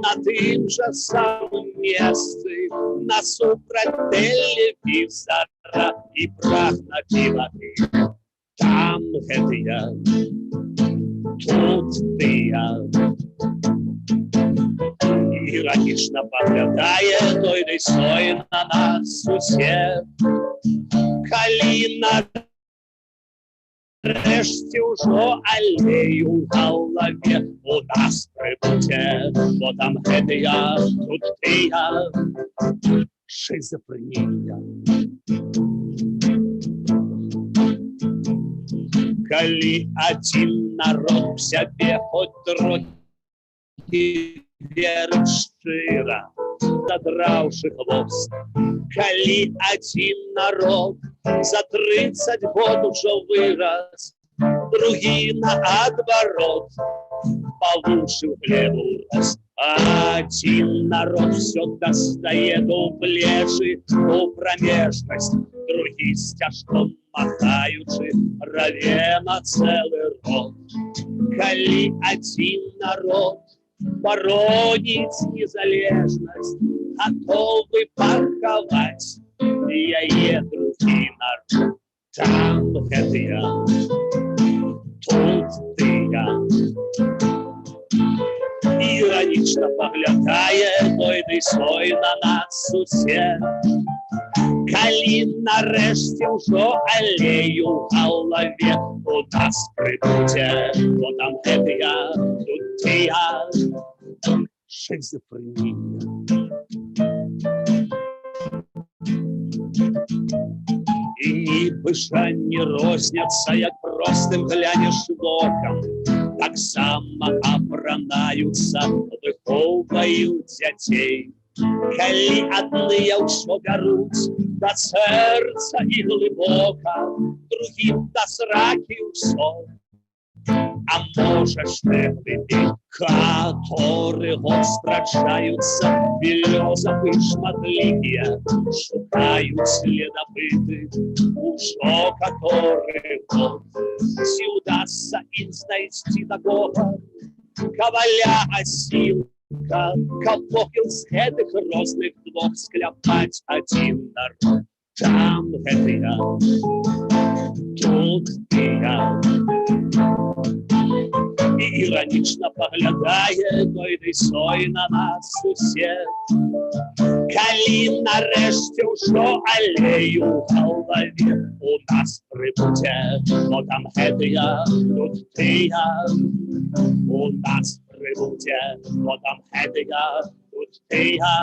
на тым жа самым месцы, насупраць тэлевізара і прагна піваты. Там гэтыя, тут тыя. Іранічна паглядае той ды стой на нас сусед. Калі нарэшце ўжо алею ў галаве у нас прыбудзе, бо там гэтыя, тут тыя. Шизофренія. Калі адзін народ в сябе хоць трохі верыць шчыра, задраўшы хвост, калі адзін народ за 30 год ужо вырас, другі наадварот па вушы ў глебу рос. Адзін народ всё дастае то ў плечы, то ў прамежнасць, другі з цяжком махаючы раве на цэлы рот. Калі адзін народ бароніць незалежнасць, гатовы пахаваць яе другі народ. Там гэтыя, тут тыя. Іранічна паглядае той ды стой на нас сусед. Калі нарэшце ўжо алею ў галаве у нас прыбудзе, бо там гэтыя, тут тыя. Шизофренія. І нібы жанні розняцца, як простым глянеш вокам, таксама апранаюцца, выхоўваюць дзяцей. Калі адныя ўсё бяруць да сэрца і глыбока, другім да сракі ўсё. А можа ж ты глыбей, который год спрачаюцца філёзафы шматлікія, шукаюць следапыты ужо который год. Ці удасца ім знайсці такога каваля асілка, каб з гэтых розных двох скляпаць адзін народ. Там гэтыя, тут тыя. І іранічна паглядае той ды сой на нас усе. Калі нарэшце ўжо алею ў галаве у нас прыбудзе, бо там гэтыя, тут тыя. У нас прыбудзе, бо там гэтыя, тут тыя.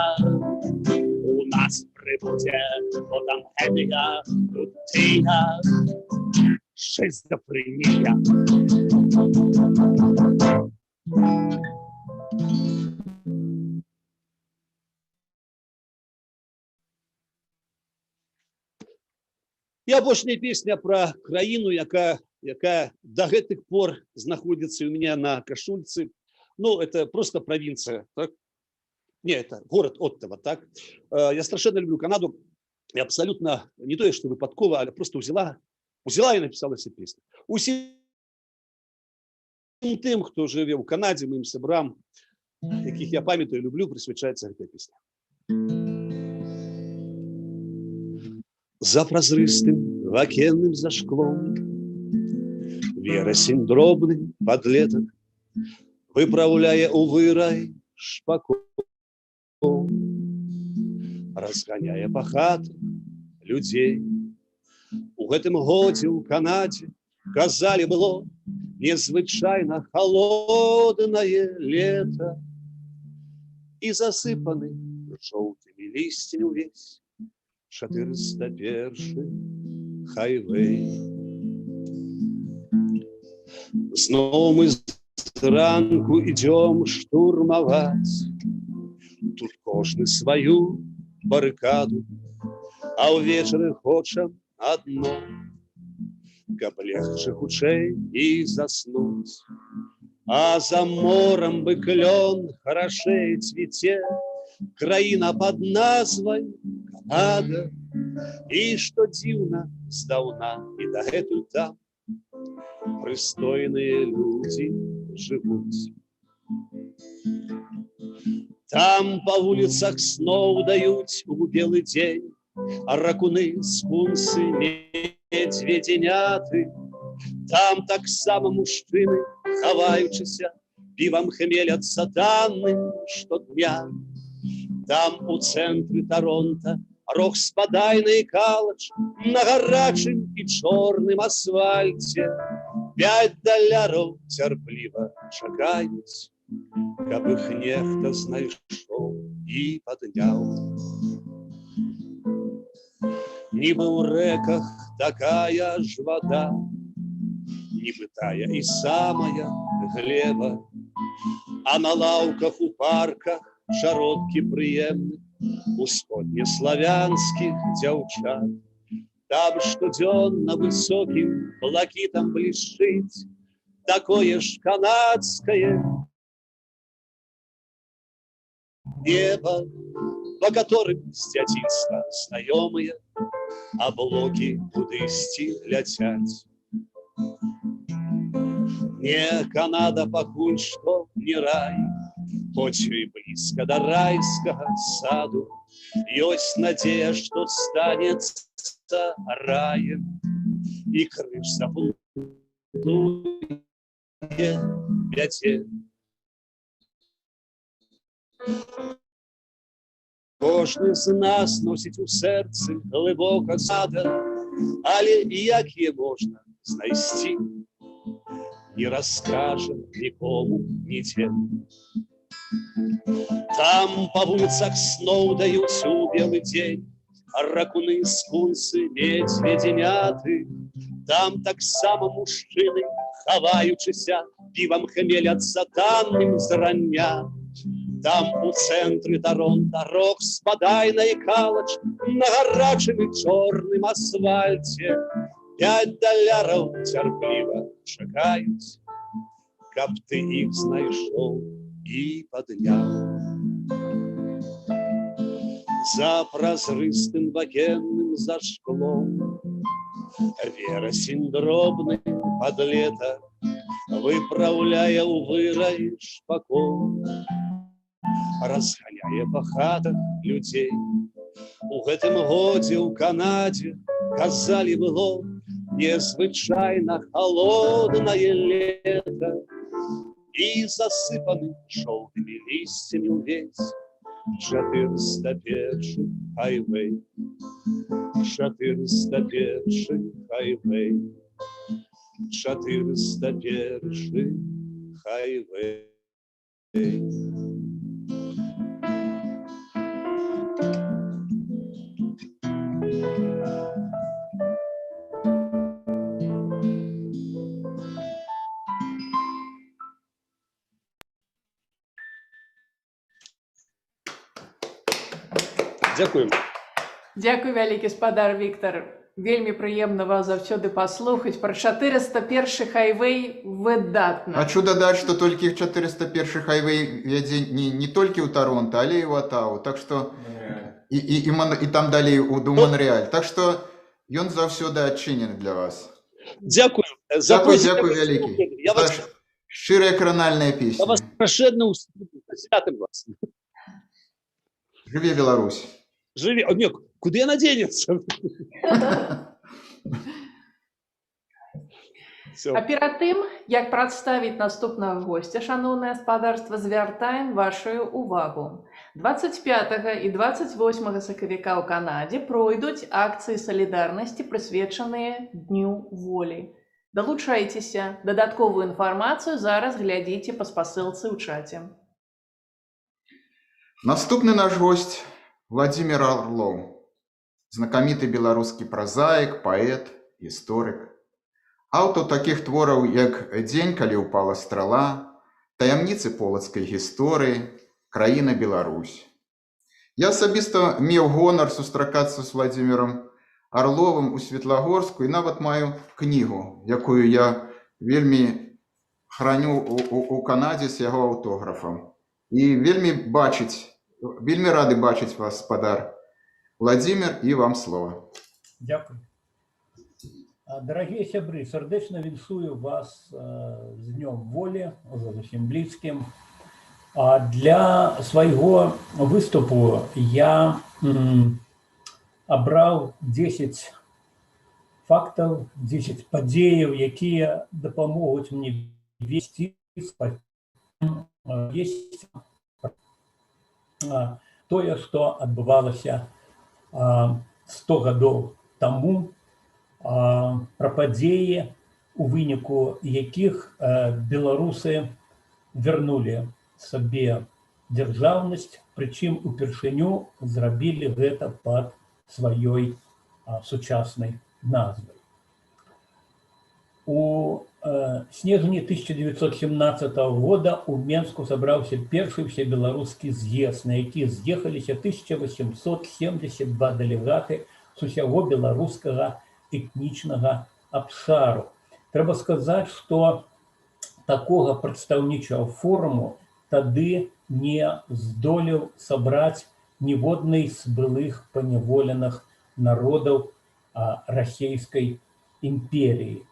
У нас прыбудзе, бо там гэтыя, тут тыя. Шизофрения. І апошняя песня про краіну, яка до гэтых пор знаходится у меня на кашульцы. Ну, это просто провинция, так? Не, это город Оттава, так? Я страшенно люблю Канаду. И абсолютно не то, что выпадково, а просто взяла и написала себе песню. Усім тым, хто жыве ў Канадзе, моим сябрам, якіх я памятаю, люблю, прысвячаецца гэтая песня. За празрыстым вакенным за шклом верасень дробны падлетак выпраўляе ў вырай шпаком, разганяе па хатах людзей. У гэтым годзе ў Канадзе, казалі, было незвычайна холоднае лета і засыпаны жоўтымі лісцямі ўвесь 401 хайвей. Зноў мы зранку ідём штурмаваць, тут кожны сваю барыкаду, а ўвечары хочам одно, каб легче хутчэй і заснуць. А за морам бы клён харашэй цвіце, краіна пад назвай Канада. І што дзіўна, здаўна і дагэтуль там прыстойныя людзі жывуць. Там па вуліцах сноў даюць у белы дзень ракуны, скунсы, медведзеняты. Там таксама мужчыны, хаваючыся, півам хмеляцца танным штодня. Там у цэнтры Торонта рог спадайны калач на гарачым і чорным асфальце. $5 цярпліва чакаюць, каб іх нехта знайшоў і падняў. Нібы ў рэках такая ж вода, нібы тая і самая глеба, а на лаўках у парках чародкі прыемных усходнеславянскіх дзяўчат. Там штодзённа высокім блакітам блішчыць такое ж канадскае небо, по которым з дзяцінства знаёмыя аблокі кудысьці ляцяць. Не Канада пакуль што не рай, хоць і блізка да райскага саду. Ёсць надзея, што станецца раем, і крыж заплутуе бядзе. Кожны з нас носіць у сэрцы глыбока сада, але яе можна знайсці, не раскажа нікому нідзе. Там па вуліцах сноў даюць у белы дзень ракуны, скунсы, медведзеняты. Там таксама мужчыны, хаваючыся, півам хмеляцца танным зрання. Там у центрі Торонто рок спадай на Ікалач на гарачым і чорным асфальце. $5 цярпліва чакаюць, каб ты іх знайшоў і падняў. За празрыстым вакенным за шклом верасень дробны падлета выпраўляе ў вырай шпаком, разганяе па хатах людзей. У гэтым годзе ў Канадзе, казалі, было незвычайна халоднае лета і засыпаны жоўтымі лісцямі ўвесь 401 хайвей, 401 хайвей, 401 хайвей. Дякую. Дякую вялікі, спадар Віктор. Вельмі прыемна вас заўсёды паслухаць. Пра 401 хайвей выдатна. Хочу дадаць, што толькі 401 хайвей вядзе не толькі ў Торонто, але і ў Атаву. Так што і там далей у Монрэаль. Так што ён заўсёды адчынены для вас. Дякую. Дякую вялікі. Я вас Шчырая кранальная песня. Я вас прашчэдна святым вас. Жыве Беларусь. Жыве. О, не, куды яна дзенецца? А перад тым, як прадставіць наступнага госця, шаноўнае спадарства, звяртаем вашу увагу. 25 і 28 сакавіка ў Канадзе пройдуць акцыі салідарнасці, прысвечаныя Дню волі. Далучайцеся. Дадатковую інфармацыю зараз глядзіце па спасылцы ў чаце. Наступны наш гость Владимир Орлов, знакаміты беларускі празаік, паэт, гісторык. Аўтар такіх твораў, як «Дзень, калі ўпала страла», «Таямніцы полацкай гісторыі», «Краіна Беларусь». Я асабіста меў гонар сустракацца з Владимиром Орловым у Светлагорску і нават маю кнігу, якую я вельмі храню у Канадзе з яго аўтографам. І вельмі рады бачыць вас, спадар Владимир, і вам слово. Дякую. Дорогие сябры, сердечно віншую вас з Днем волі, уже зусім близким. Для свайго выступу я абраў 10 фактаў, 10 падзеяў, якія дапамогуць мне весці тое, што адбывалася 100 гадоў таму, пра падзеі, у выніку якіх беларусы вярнулі сабе дзяржаўнасць, прычым упершыню зрабілі гэта пад сваёй сучаснай назвай. У снежні 1917 года у Менску сабраўся першы ўсебеларускі з'езд, на які з'ехаліся 1872 дэлегаты з усяго беларускага этнічнага абшару. Трэба сказаць, што такога прадстаўнічага форуму тады не здолеў сабраць ніводнай з былых паняволеных народаў расійскай імперіі.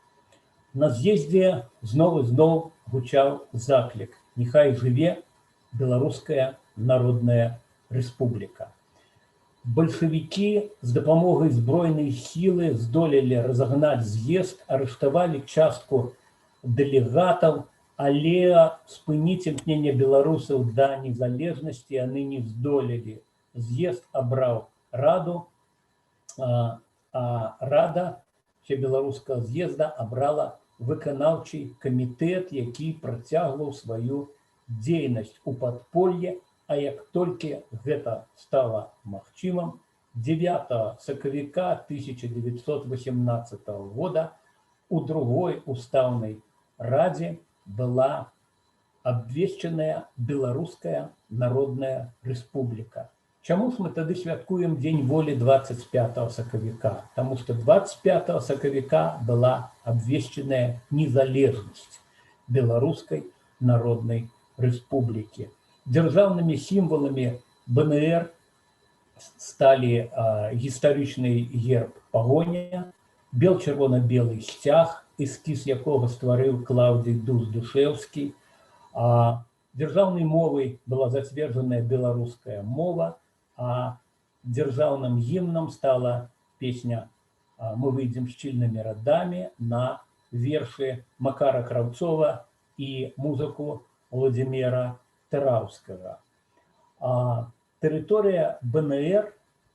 На з'ездзе зноў і зноў гучаў заклік: «Няхай жыве Беларуская народная рэспубліка». Бальшавікі з дапамогай збройнай сілы здолелі разагнаць з'езд, арыштавалі частку дэлегатаў, але спыніць імкненне беларусаў да незалежнасці яны не здолелі. З'езд абраў раду, а рада Всебеларускага з'езда абрала выканаўчы камітэт, які працягваў сваю дзейнасць у падполлі, а як толькі гэта стала магчымым, 9 сакавіка 1918 года у другой устаўнай радзе была абвешчаная Беларуская Народная Рэспубліка. Чаму ж мы тады святкуем Дзень волі 25 сакавіка? Таму што 25 сакавіка была абвешчаная незалежнасць Беларускай Народнай Рэспублікі. Дзяржаўнымі сімваламі БНР сталі гістарычны герб пагоня, бел-чырвона-белы сцяг, эскіз якога стварыў Клаўдзій Дуздушэўскі. Дзяржаўнай мовай была зацверджаная беларуская мова, а дзяржаўным гімнам стала песня «Мы выйдзем шчыльнымі радамі» на вершы Макара Краўцова і музыку Владзіміра Тараўскага. Тэрыторыя БНР,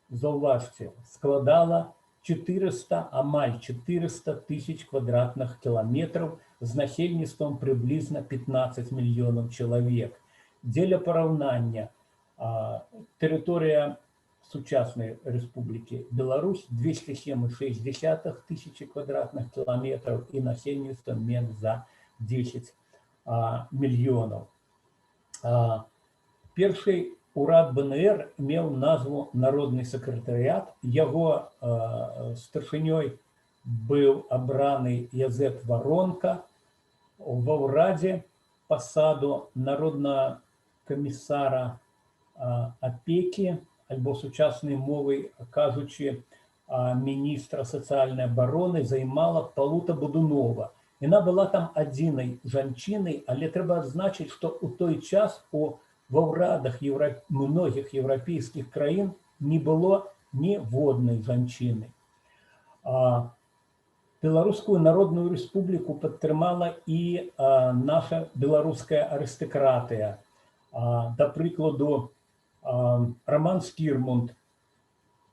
заўважце, складала амаль 400 тысяч квадратных кіламетраў з насельніцтвам прыблізна 15 мільёнаў чалавек. Дзеля параўнання, тэрыторыя сучаснай Рэспублікі Беларусь 207,6 тысячи квадратных кіламетраў і насельніцтва менш за 10 мільёнаў. Першы урад БНР меў назву Народны сакратарыят. Яго старшынёй быў абраны Язэп Варонка. Ва ўрадзе пасаду народнага камісара апекі, альбо сучаснай мовай кажучы, міністра сацыяльнай абароны займала Палута Будунова. Яна была там адзінай жанчынай, але трэба адзначыць, што ў той час ва ўрадах многіх еўрапейскіх краін не было ніводнай жанчыны. Беларускую Народную Рэспубліку падтрымала і наша беларуская арыстакратыя. Да прыкладу, Роман Скірмунд,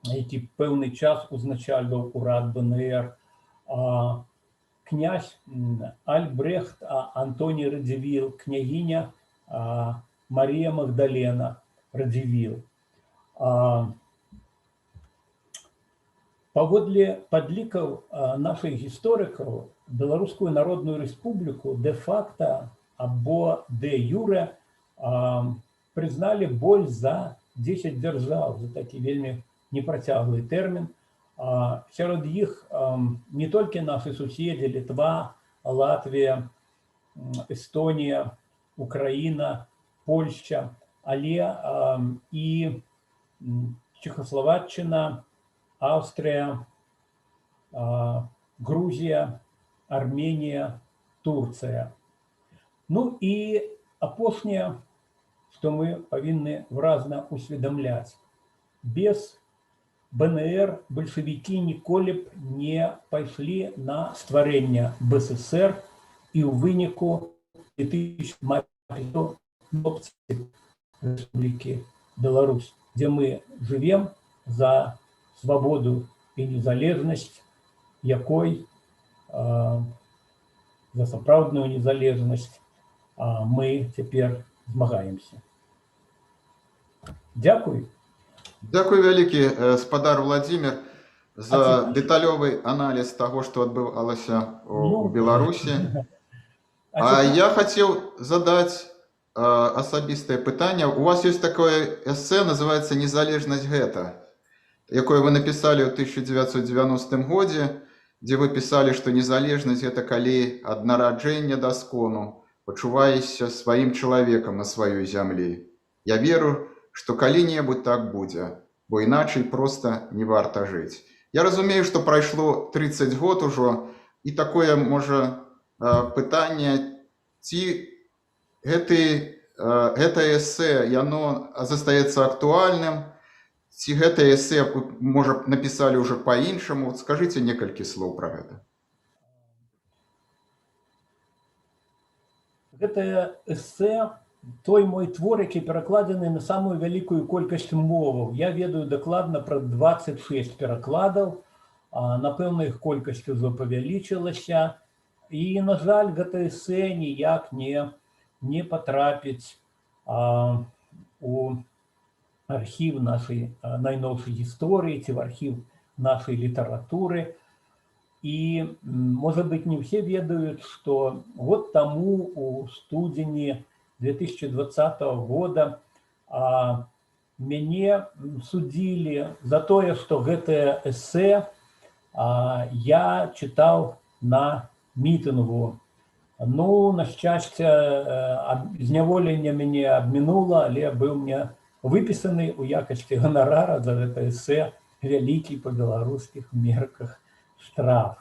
які пэўны час узначальваў урад БНР, князь Альбрехт Антоній Радзівіл, княгіня Марія Магдалена Радзівіл. Паводле падлікаў нашых гісторыкаў, Беларускую Народную Рэспубліку дэ-факта або дэ-юрэ прызналі больш за 10 дзяржаў, за такі вельмі непрацяглы тэрмін. Сярод іх не толькі нашы суседзі, Літва, Латвія, Эстонія, Украіна, Польшча, але і Чехословаччына, Аўстрыя, Грузія, Арменія, Турцыя. Ну і апошняе, што мы павінны выразна усведамляць. Без БНР бальшавікі ніколі б не пайшлі на стварэнне БССР і ў выніку 2000 Рэспублікі Беларусь, дзе мы жывем за свабоду і незалежнасць, якой за сапраўдную незалежнасць мы цяпер змагаемся. Дзякуй. Дзякуй вялікі, спадар Владзімір, за дэталёвы аналіз таго, што адбывалася ў Беларусі. А я хацеў задаць асабістае пытанне. У вас ёсць такое эсэ, называецца «Незалежнасць гэта», якое вы напісалі ў 1990 годзе, дзе вы пісалі, што незалежнасць – гэта калі ад нараджэння да скону пачуваешся сваім чалавекам на сваёй зямлі. Я веру, што калі-небудзь так будзе, бо іначай проста не варта жыць. Я разумею, што прайшло 30 год ужо, і такое, можа, пытанне, ці гэта эсэ, яно застаецца актуальным, ці гэта эсэ, можа, напісалі ўжо па-іншаму. Скажыце некалькі слоў пра гэта. Гэта эсэ, той мой твор, які перакладзены на самую вялікую колькасць моваў. Я ведаю дакладна пра 26 перакладаў, напэўна, іх колькасць ужо павялічылася. І, на жаль, гэта эсэ ніяк не патрапіць у архіў нашай найноўшай гісторыі ці в архіў нашай літаратуры. І, можа быць, не ўсе ведаюць, што год таму у студзені 2020 года мяне судили за то, что гэтае эссе я читал на мітынгу. Ну, на шчасце, зняволенне мяне абмінула, але быў мне выпісаны ў якасці ганарара за гэта эссе вялікі па беларускіх мерках штраф.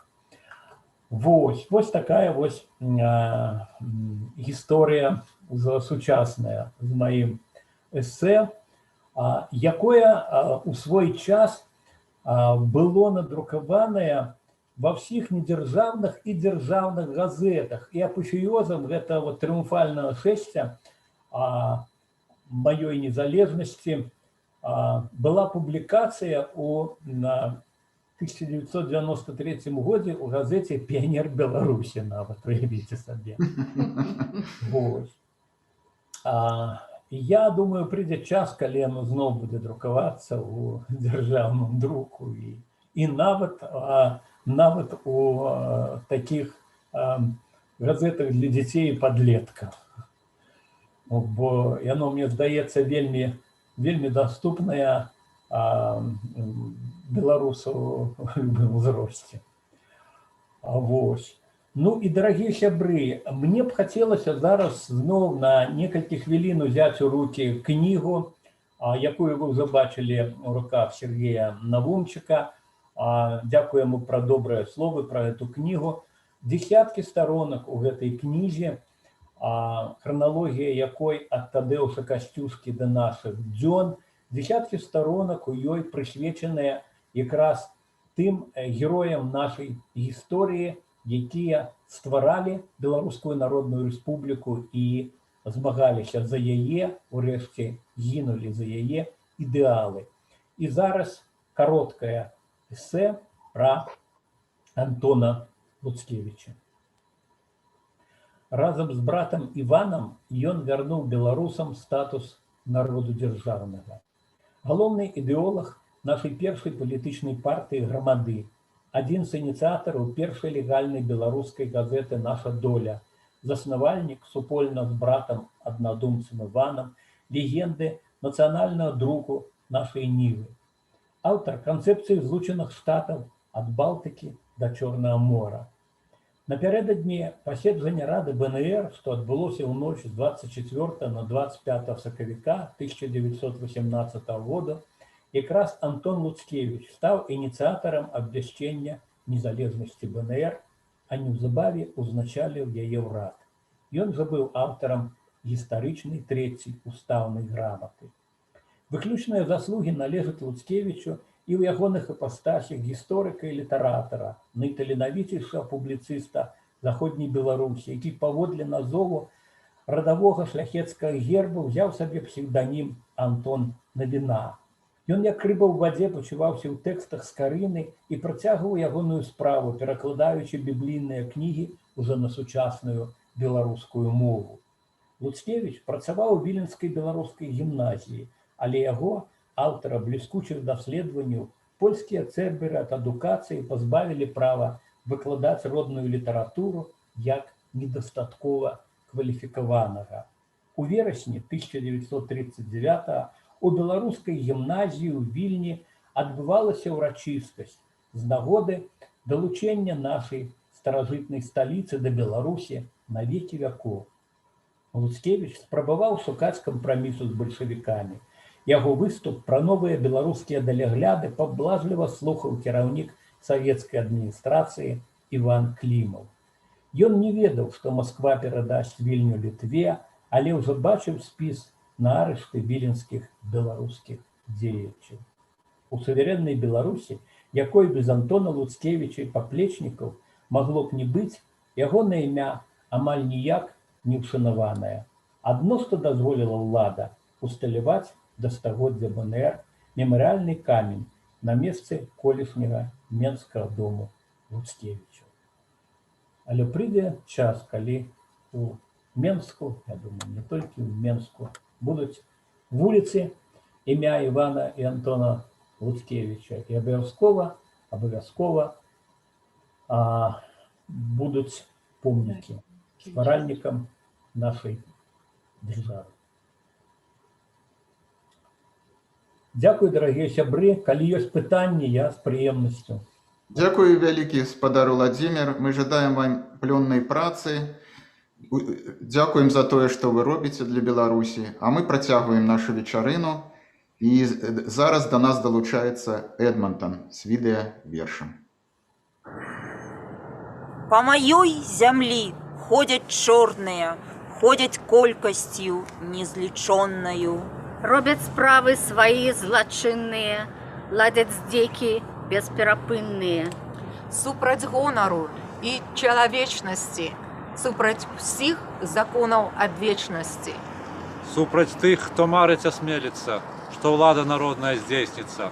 Вось такая вось гісторыя сучасная з маім эссе, якое у свой час было надрукаванае во всіх недзяржаўных і дзяржаўных газетах. І апофеозам гэтага трыумфальнага шэсця маёй незалежнасці была публікацыя ў 1993 годзе ў газеце «Піянер Беларусі», нават, уявіце сабе. Я думаю, прыйдзе час, калі яно зноў будзе друкавацца ў дзяржаўным друку і нават у такіх газетах для дзяцей і падлеткаў. Бо яно, мне здаецца, вельмі даступнае беларусу ў любым узросце. Ну і, дарагія сябры, мне б хацелася зараз зноў на некалькі хвілін узяць у рукі кнігу, якую вы ўжо бачылі ў руках Сергея Навумчыка. Дзякую яму пра добрыя словы пра эту кнігу. Дзесяткі сторонак у гэтай кнізе, храналогія якой ад Тадеуша Касцюшкі да нашых дзён, дзесяткі сторонак у ёй прысвечаныя якраз тым героям нашай гісторыі, якія стваралі Беларускую Народную Рэспубліку і змагаліся за яе, урэшце гінулі за яе ідэалы. І зараз кароткае эссе пра Антона Луцкевіча. Разам з братам Іванам ён вярнуў беларусам статус народу дзяржаўнага. Галоўны ідэолог нашай першай палітычнай партыі «Грамады», адзін з ініцыятараў першай легальнай беларускай газеты «Наша доля», заснавальнік супольна з братам аднадумцам Іванам легенды нацыянальнага друку нашай Нівы. Аўтар канцэпцыі Злучаных Штатаў ад Балтыкі да Чорнага мора. Напярэдадні паседжання Рады БНР, што адбылося ў ноч з 24 на 25 сакавіка 1918 года, якраз Антон Луцкевіч стаў ініцыятарам абвяшчэння незалежнасці БНР, а неўзабаве узначаліў яе ўрад. Ён жа быў аўтарам гістарычнай трэцяй устаўнай граматы. Выключныя заслугі належаць Луцкевічу і ў ягоных іпастасях гісторыка і літаратара, найталенавіцейшага публіцыста заходняй Беларусі, які паводле назову радавога шляхецкага герба ўзяў сабе псеўданім Антон Навіна. Ён, як рыба ў вадзе, пачуваўся ў тэкстах Скарыны і працягваў ягоную справу, перакладаючы біблійныя кнігі ўжо на сучасную беларускую мову. Луцкевіч працаваў у Віленскай беларускай гімназіі, але яго, аўтара бліскучых даследаванняў, польскія цэрберы ад адукацыі пазбавілі права выкладаць родную літаратуру як недастаткова кваліфікаванага. У верасні 1939 у беларускай гімназіі ў Вільні адбывалася ўрачыстасць з нагоды далучэння нашай старажытнай сталіцы да Беларусі на векі вякоў. Луцкевіч спрабаваў шукаць кампрамісу з бальшавікамі. Яго выступ пра новыя беларускія далягляды паблажліва слухаў кіраўнік савецкай адміністрацыі Іван Клімаў. Ён не ведаў, што Масква перадасць Вільню Літве, але ўжо бачыў спіс на арышты віленскіх беларускіх дзеячаў. У суверэннай Беларусі, якой без Антона Луцкевіча і паплечнікаў магло б не быць, ягонае імя амаль ніяк не ўшанаванае. Адно, што дазволіла ўлада усталяваць да стагоддзя БНР мемарыяльны камень на месцы колішняга Менскага дому Луцкевіча. Але прыйдзе час, калі у Менску, я думаю, не толькі ў Менску, будуць вуліцы імя Івана і Антона Луцкевіча. І абавязкова будуць помнікі стваральнікам нашай дзяржавы. Дзякуй, дарагія сябры. Калі ёсць пытанні, я з прыемнасцю. Дякую вялікі, спадар Уладзімір. Мы жадаем вам плённай працы. Дзякуем за тое, што вы робіце для Беларусі. А мы працягваем нашу вечарыну. І зараз да нас далучаецца Эдмантан з відэавершам. По маёй зямлі ходзяць чорныя, ходзяць колькасцю незлічоннаю. Робяць справы свае злачынныя, ладзяць здзекі бесперапынныя. Супраць гонару і чалавечнасці, супраць усіх законаў адвечнасці. Супраць тых, хто марыць асмеліцца, што ўлада народная здзейсніцца.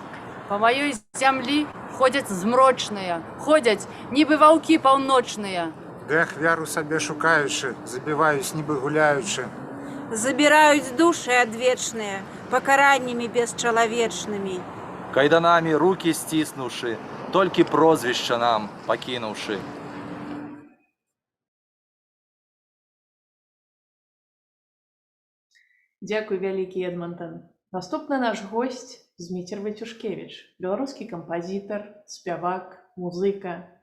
Па маёй зямлі ходзяць змрочныя, ходзяць нібы ваўкі паўночныя. Де ахвяру сабе шукаючы, забіваюць нібы гуляючы. Забіраюць душы адвечныя, пакараннямі бесчалавечнымі. Кайданамі рукі сціснуўшы, толькі прозвішча нам пакінуўшы. Дзякуй вялікі, Эдмантан. Наступны наш госць Зміцер Вацюшкевіч, беларускі кампазітар, спявак, музыка.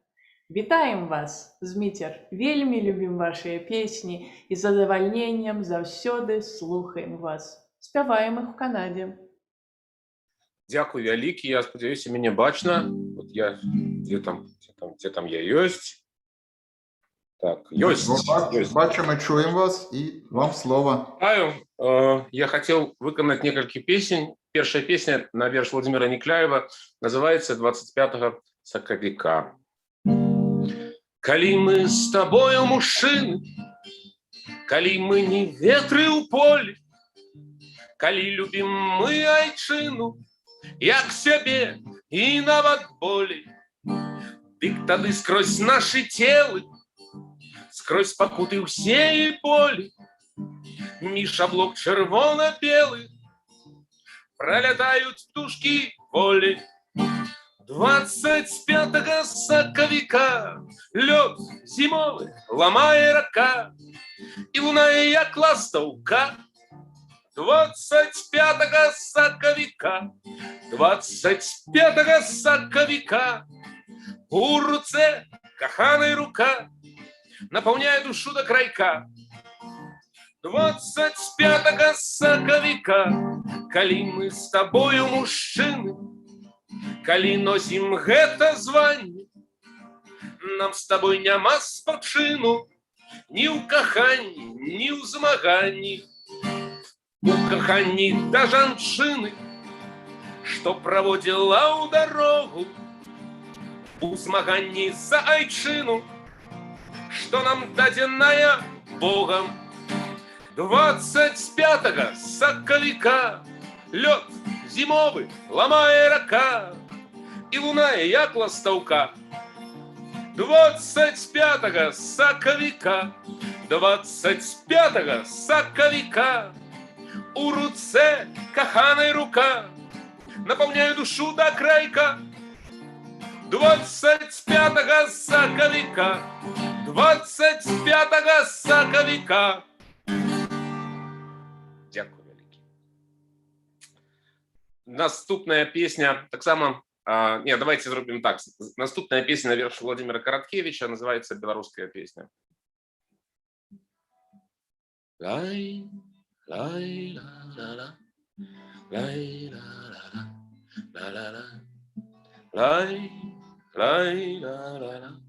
Вітаем вас, Зміцер. Вельмі любім вашыя песні і з задавальненнем заўсёды слухаем вас. Спяваем іх у Канадзе. Дзякуй вялікі, я спадзяюся, мяне бачна. Вот я, где там я ёсць. Так, ёсць. Бачым і чуем вас, і вам слова. Я хотел выканаць некалькі песень. Першая песня на верш Владимира Никляева называется «25 сакавіка». Калі мы з табою мужчыны, калі мы не ветры ў полі, калі любім мы айчыну, як сябе і нават болей, дык тады скрозь нашы целы, скрозь пакуты ўсе і полі, між аблок чырвона-белы пролятаюць птушкі волі. 25 сакавіка лёд зімовы ламае рака і лунае як ластаўка. 25 сакавіка, 25 сакавіка у руцэ каханай рука напаўняе душу да крайка. 25 сакавіка, калі мы з табою мужчыны, калі носім гэта званне, нам з табой няма спачыну ні ў каханні, ні ў змаганні. У каханні да жанчыны, што праводзіла ў дарогу, у змаганні за айчыну, што нам дадзеная Богам. 25 сакавіка лёд зімовы ламае рака і лунае як ластаўка. 25 сакавіка, 25 сакавіка у руцэ каханай рука напаўняе душу да крайка. 25 сакавіка, 25 сакавіка. Дякую вялікі. Наступная песня таксама... Нет, давайте зробім так. Наступная песня на верш Владимира Короткевича называется «Белорусская песня». Лай, лай, ла-ла-ла, лай, ла-ла-ла, ла-ла-ла, лай, лай, ла-ла-ла,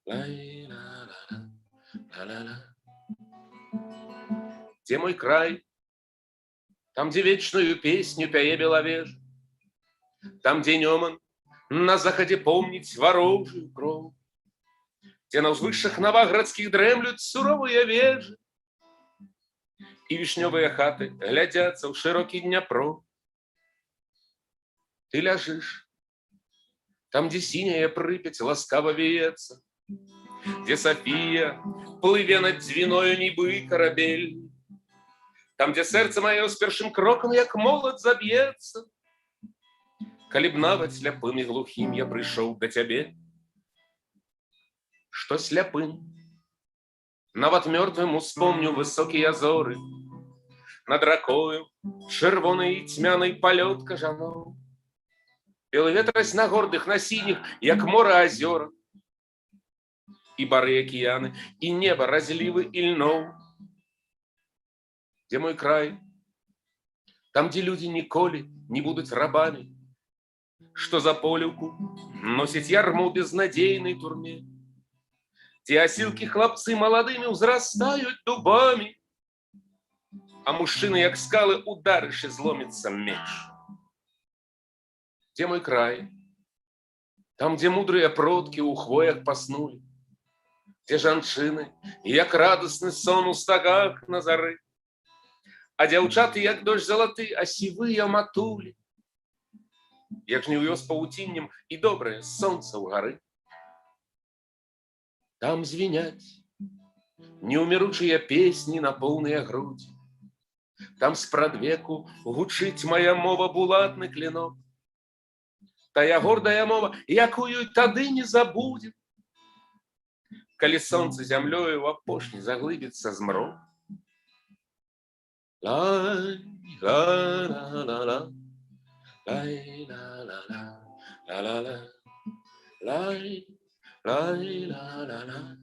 лай, ла-ла-ла, ла-ла-ла. Где мой край? Там, где вечную песню пяе беловеж, там, где днем на заходе помнить ворожую кровь, где на узвышших новоградских дремлют суровые вежи, и вишневые хаты глядятся в широкий Днепро. Ты ляжешь там, где синяя Припять ласкаво веется, где София, плыве над Двиною нібы корабель, там, где сердце мое с першим кроком, як молот, забьется, калі б нават сляпым і глухім я прыйшоў да цябе. Што сляпым? Нават мёртвым успомню высокія зоры, над ракою, червоний тьмяний польот кажанов. Білий ветрось на гордых, на синих, як море озера, и бары океаны, и небо разливы и льнов. Где мой край? Там, где люди ніколи не будут рабами, что за полюку носит ярму безнадейной турме. Те осилки хлопцы молодыми взрастают дубами, а мужчины, як скалы, ударишь, и зломится меч. Где мой край? Там, где мудрые продки у хвоях поснули, где жанчыны, як радостный сон у стагах на зары, а дзяўчаты, як дождь залаты, а сівыя матулі, як жнів'ё з павуціннем і добрае сонца ў гары. Там звеняць неуміручыя песні на поўныя грудзі, там спрадвеку гучыць моя мова булатны клинок, тая гордая мова, якую тады не забудем, калі сонца зямлёю ў апошні заглыбіцца змрок. Лай, ла-ла-ла-ла, лай, ла-ла-ла, ла-ла-ла, лай, лай, ла-ла-ла,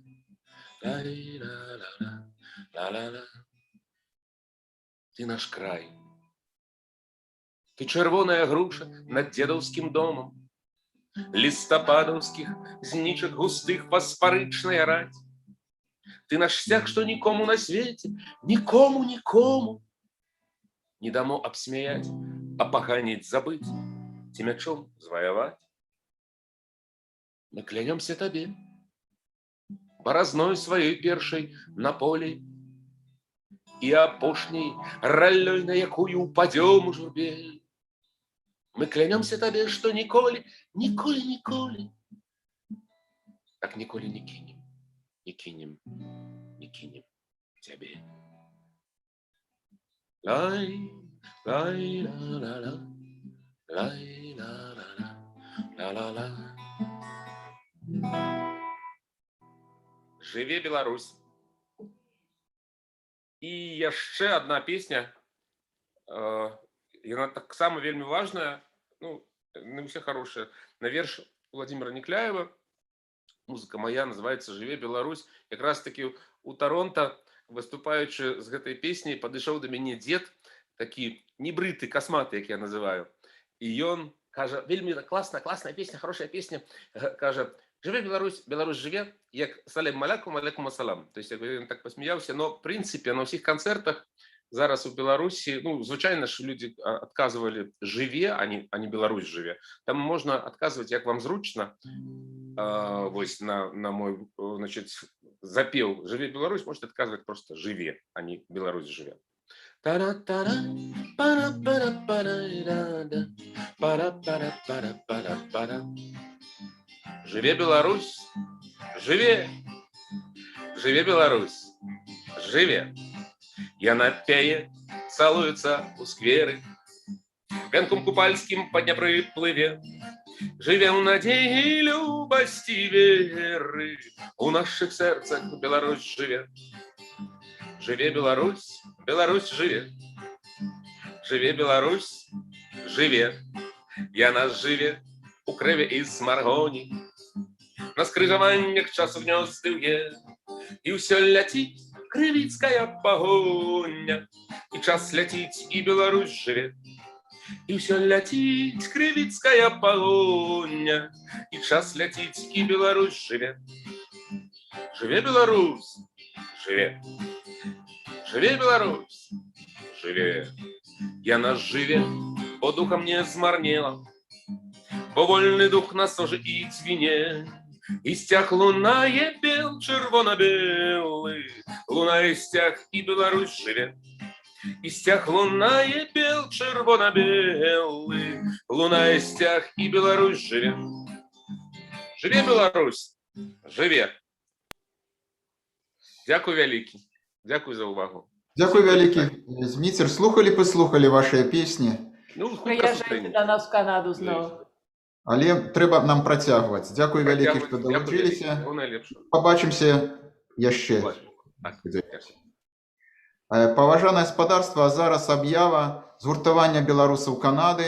лай, ла-ла-ла, ла-ла-ла. Ты наш край. Ты чырвоная груша над дзедаўскім домам, лістападаўскіх знічак густых паспарычная раць. Ты наш стяг, што нікому на свеце, нікому не дамо абсмяяць, апаганіць, забыць, ці мячом зваяваць. Мы клянемся табе, баразной сваёй першай на полі, і апошняй раллёй, на якую упадём у журбе. Мы клянемся табе, што ніколі, так ніколі не кинем тебе. Лай, лай, ла-ла-ла, лай, ла-ла-ла, ла-ла-ла. Жыве Беларусь. І яшчэ одна песня, яна таксама вельмі важная, ну, не все хорошая, на верш Владимира Некляева. Музыка моя называется «Жыве Беларусь». Як раз таки у Торонто, выступаючы з гэтай песняй, падышоў да мяне дзед, такі небрыты, касматы, як я называю. І ён кажа, вельмі класная песня, хорошая песня, кажа, «Жыве Беларусь, Беларусь жыве, як салям алейкум, алейкум ассалам». То есть ён так посмеяўся, но в принципе на ўсіх канцэртах зараз у Беларусі, ну, звычайна ж люди адказвалі «жыве», а не «Беларусь жыве». Там можна адказваць, як вам зручна. Вось на мой, значит, запел «Жыве Беларусь» можете отказывать просто «Жыве», а не «Беларусь жыве». Жыве Беларусь, жыве, жыве Беларусь, жыве. Яна пяе, цалуецца у скверы, венком купальскім па Дняпры плыве. Жыве ў надзеі, любасці, веры, у нашых сэрцах Беларусь жыве. Жыве Беларусь, Беларусь жыве. Жыве Беларусь, жыве. Яна жыве у крыві і смаргоні, на скрыжаваннях часу гнёзды ўе, і ўсё ляціць крывіцкая пагоня, і час ляціць, і Беларусь жыве. І ўсё ляціць крывіцкая пагоня, і час ляціць, і Беларусь жыве. Жыве Беларусь, жыве. Жыве Беларусь, жыве. Яна жыве, бо духам не змарнела, бо вольны дух на сожы і цвіне, і сцяг лунае бел, чырвона-белы, лунае сцяг, і Беларусь жыве. І сцяг лунае бел, чырвона-белы, лунае сцяг, і Беларусь жыве. Жыве Беларусь, жыве. Дзякуй вялікі. Дзякуй за ўвагу. Дзякуй вялікі. Зміцер, слухалі вашыя песні. Ну, Прыязджайце да нас в Канаду зноў. Але трэба нам працягваць. Дзякуй вялікі, што далучыліся. Пабачымся яшчэ. Паважанае спадарства, зараз аб'ява згуртавання беларусаў Канады.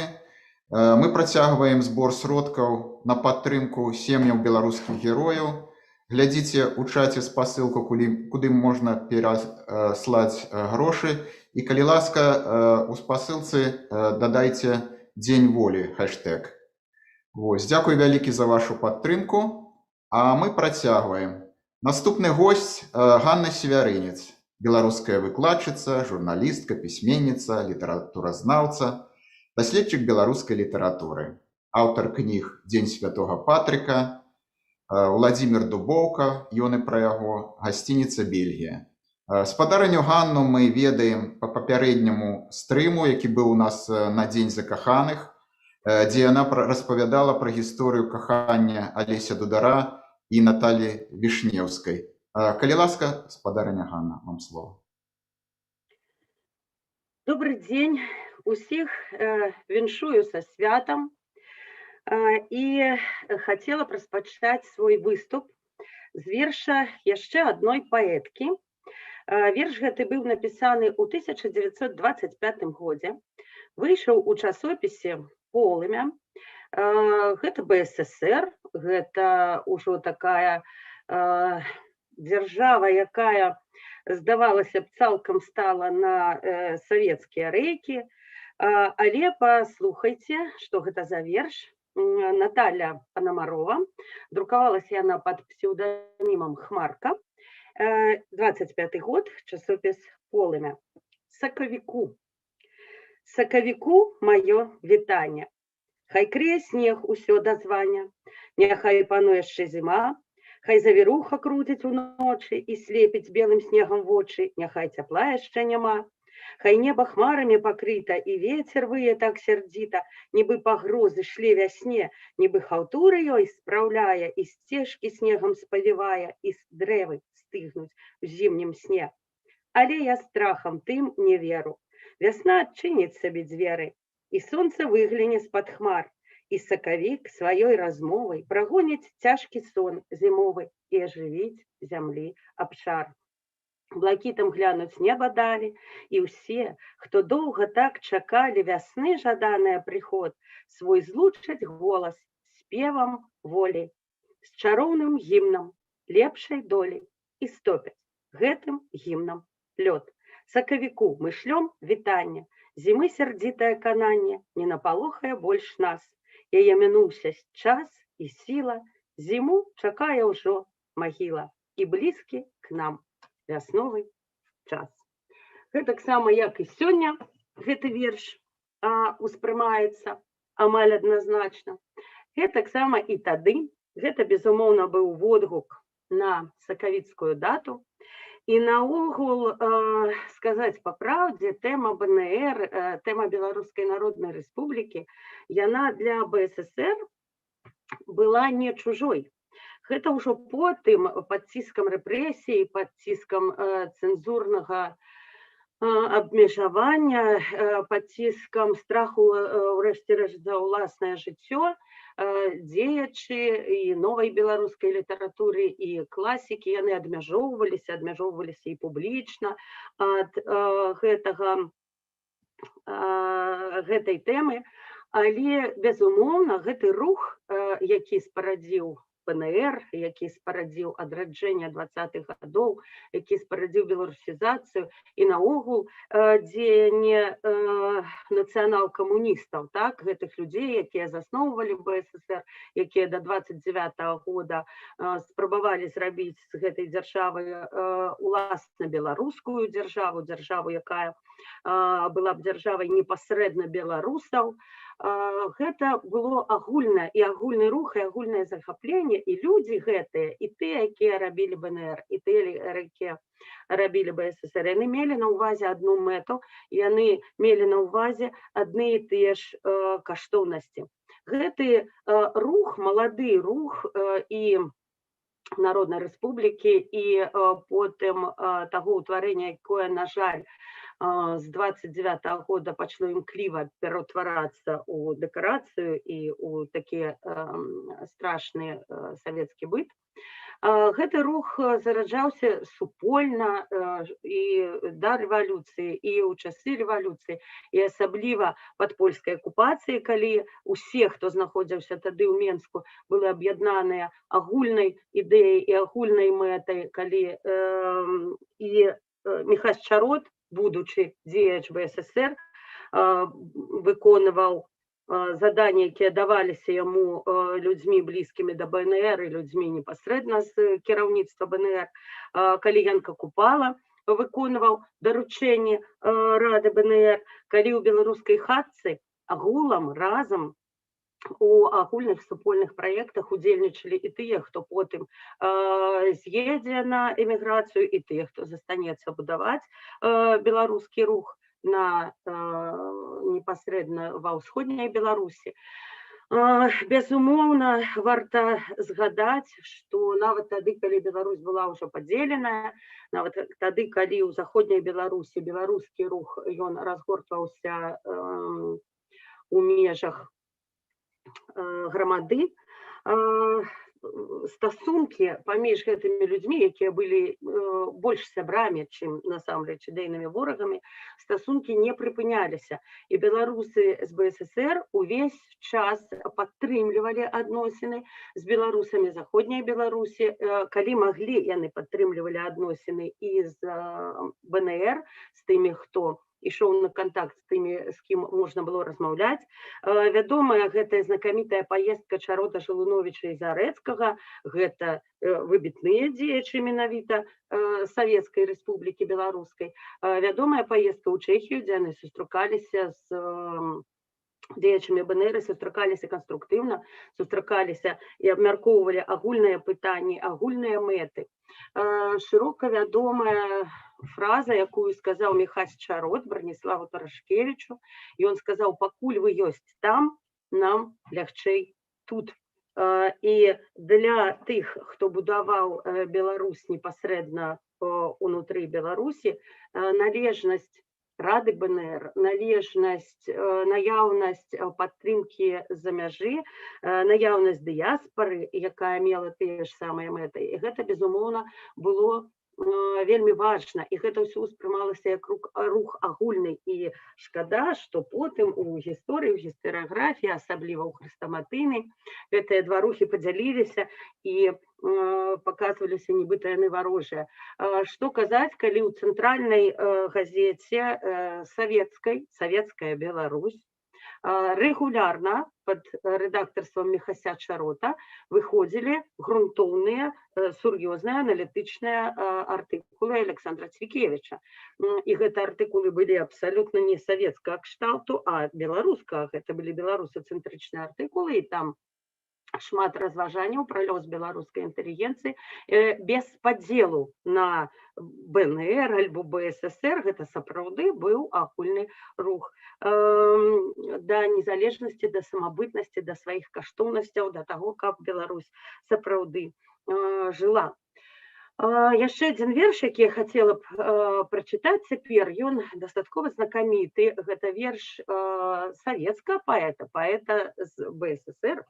Мы працягваем збор сродкаў на падтрымку сем'яў беларускіх герояў. Глядзіце ў чаце спасылку, куды можна пераслаць грошы. І калі ласка, у спасылцы дадайце Дзень волі, хэштэг. Вось, дзякуй вялікі за вашу падтрымку. А мы працягваем. Наступны госць Ганна Севярынец, беларуская выкладчыца, журналістка, пісьменніца, літаратуразнаўца, даследчык беларускай літаратуры, аўтар кніг «Дзень святога Патрыка», Владзімір Дубоўка, ён і пра яго, гасцініца «Бельгія». Спадарыню Ганну мы ведаем па папярэдняму стрыму, які быў у нас на Дзень закаханых, дзе яна распавядала пра гісторыю кахання Алеся Дудара і Наталі Вішнеўскай. Калі ласка, спадарыня Ганна, вам слово. Добрый дзень, усіх віншую са святам і хацела распачаць свой выступ з верша яшчэ адной паэткі. Верш гэты быў напісаны ў 1925 годзе, выйшаў у часопісе «Полымя». Гэта БССР, гэта ўжо такая дзяржава, якая, здавалася б, цалкам стала на савецкія рэйкі. Але паслухайце, што гэта за верш. Наталя Панамарова, друкавалася яна пад псеўданімам Хмарка. 25 год, часопіс «Полымя». Сакавіку. Сакавіку маё вітанне. Хай крые снег усё да звання, няхай пануе яшчэ зіма, хай завіруха круціць уночы і слепіць белым снегам вочы, няхай цяпла яшчэ няма. Хай неба хмарамі пакрыта, і вецер вые так сярдзіта, нібы пагрозы шле вясне, нібы хаўтуры ёй спраўляе, і сцежкі снегам спавівае, і дрэвы стыгнуць у зімнім сне. Але я страхам тым не веру. Вясна адчыніць сабе дзверы, і сонца выгляне з-пад хмар, і сакавік сваёй размовай прагоніць цяжкі сон зімовы і ажывіць зямлі абшар. Блакітам глянуць неба далі, і ўсе, хто доўга так чакалі вясны жаданыя прыход, свой злучаць голас спевам волі, з чароўным гімнам лепшай долі і стопяць гэтым гімнам лёд. Сакавіку мы шлём вітанне, зімы сярдзітае кананне не напалохае больш нас. Яе мінуўся час і сіла, зіму чакае ўжо магіла, і блізкі к нам вясновы час. Гэтаксама, як і сёння, гэты верш успрымаецца амаль адназначна. Гэтаксама і тады, гэта, безумоўна, быў водгук на сакавіцкую дату. І наогул, сказаць па праўдзе, тэма БНР, тэма Беларускай Народнай Рэспублікі, яна для БССР была не чужой. Гэта ўжо потым пад ціскам рэпрэсій, пад ціскам цэнзурнага абмежавання, пад ціскам страху, ўрэшце рэшт, за ўласнае жыццё, дзеячы і новай беларускай літаратуры, і класікі, яны адмяжоўваліся і публічна ад гэтай тэмы. Але, безумоўна, гэты рух, які спарадзіў ПНР, які спарадзіў адраджэнне 20-х гадоў, які спарадзіў беларусізацыю і наогул дзеянне нацыянал-камуністаў, так, гэтых людзей, якія засноўвалі БССР, якія да 29-го года спрабавалі зрабіць з гэтай дзяржавы уласна беларускую дзяржаву, дзяржаву, якая была б дзяржавай непасрэдна беларусаў. Гэта было агульнае, і агульны рух, і агульнае захапленне, і людзі гэтыя, і тыя, якія рабілі БНР, і тыя, якія рабілі БССР, яны мелі на ўвазе адну мэту, яны мелі на ўвазе адны і тыя ж каштоўнасці. Гэты рух, малады рух і Народнай Рэспублікі, і потым таго ўтварэння, якое, на жаль, з 29-го года пачало імкліва пераўтварацца ў дэкарацыю і ў такі страшны савецкі быт. Гэты рух зараджаўся супольна і да рэвалюцыі, і ў часы рэвалюцыі, і асабліва пад польскай акупацыяй, калі усе, хто знаходзіўся тады ў Менску, былі аб'яднаныя агульнай ідэяй і агульнай мэтай, калі і Міхась Чарот, будучы дзеяч БССР, выконваў заданні, якія даваліся яму людзьмі блізкімі да БНР і людзьмі непасрэдна з кіраўніцтва БНР, калі Янка Купала выконваў даручэнні Рады БНР, калі ў беларускай хатцы агулам разам у агульных супольных праектах удзельнічалі і тыя, хто потым з'едзе на эміграцыю, і тыя, хто застанецца будаваць беларускі рух на непасрэдна ва ўсходняй Беларусі. Безумоўна, варта згадаць, што нават тады, калі Беларусь была ўжо падзеленая, нават тады, калі ў заходняй Беларусі беларускі рух ён разгортваўся у межах грамады, стасункі паміж гэтымі людзьмі, якія былі больш сябрамі, чым насамрэч ідэйнымі ворагамі, стасункі не прыпыняліся. І беларусы з БССР увесь час падтрымлівалі адносіны з беларусамі заходняй Беларусі, калі маглі, яны падтрымлівалі адносіны і з БНР, з тымі, хто ішоў на кантакт з тымі, з кім можна было размаўляць. Вядомая гэтая знакамітая паездка Чарота, Жалуновіча і Зарэцкага, гэта выбітныя дзеячы менавіта Савецкай Рэспублікі Беларускай. Вядомая паездка ў Чэхію, дзе яны сустракаліся з дзеячамі БНР, сустракаліся канструктыўна, сустракаліся і абмяркоўвалі агульныя пытанні, агульныя мэты. Шырока вядомая фраза, якую сказаў Міхась Чарот Браніславу Тарашкевічу, і ён сказаў: пакуль вы ёсць там, нам лягчэй тут. І для тых, хто будаваў Беларусь непасрэдна унутры Беларусі, належнасць Рады БНР, належнасць, наяўнасць падтрымкі з-за мяжы, наяўнасць дыяспары, якая мела тыя ж самыя мэты. І гэта, безумоўна, было вельмі важна, і гэта ўсё ўспрымалася як рух агульны. І шкада, што потым у гісторыі, у гістарыяграфіі, асабліва ў хрэстаматыйнай, гэтыя два рухі падзяліліся і паказваліся, нібыта яны варожыя. Што казаць, калі ў цэнтральнай газеце савецкай, Савецкая Беларусь, рэгулярна пад рэдактарствам Міхася Чарота выходзілі грунтоўныя, сур'ёзныя аналітычныя артыкулы Александра Цвікевіча. І гэта артыкулы былі абсалютна не савецкага кшталту, а беларускага. Гэта былі беларусацэнтрычныя артыкулы, і там шмат разважанняў пра лёс беларускай інтэлігенцыі без падзелу на БНР альбо БССР. Гэта сапраўды быў агульны рух да незалежнасці, да самабытнасці, да сваіх каштоўнасцяў, да таго, каб Беларусь сапраўды жыла. Яшчэ адзін верш, які я хацела б прачытаць цяпер, ён дастаткова знакаміты. Гэта верш савецкага паэта з БССР,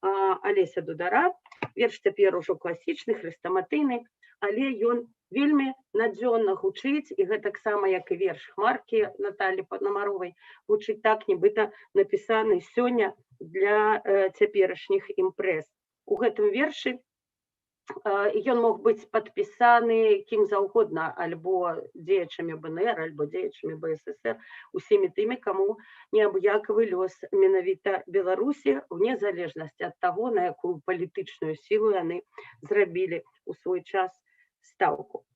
Алеся Дудара. Верш цяпер ужо класічны, хрэстаматыйны, але ён вельмі надзённа гучыць, і гэтаксама, як і верш Хмаркі Наталі Панамаровай, гучыць так, нібыта напісаны сёння для цяперашніх імпрэз. У гэтым вершы ён мог быць падпісаны кім заўгодна, альбо дзеячамі БНР, альбо дзеячамі БССР, усімі тымі, каму неабыякавы лёс менавіта Беларусі, вне залежнасці ад таго, на якую палітычную сілу яны зрабілі ў свой час стаўку.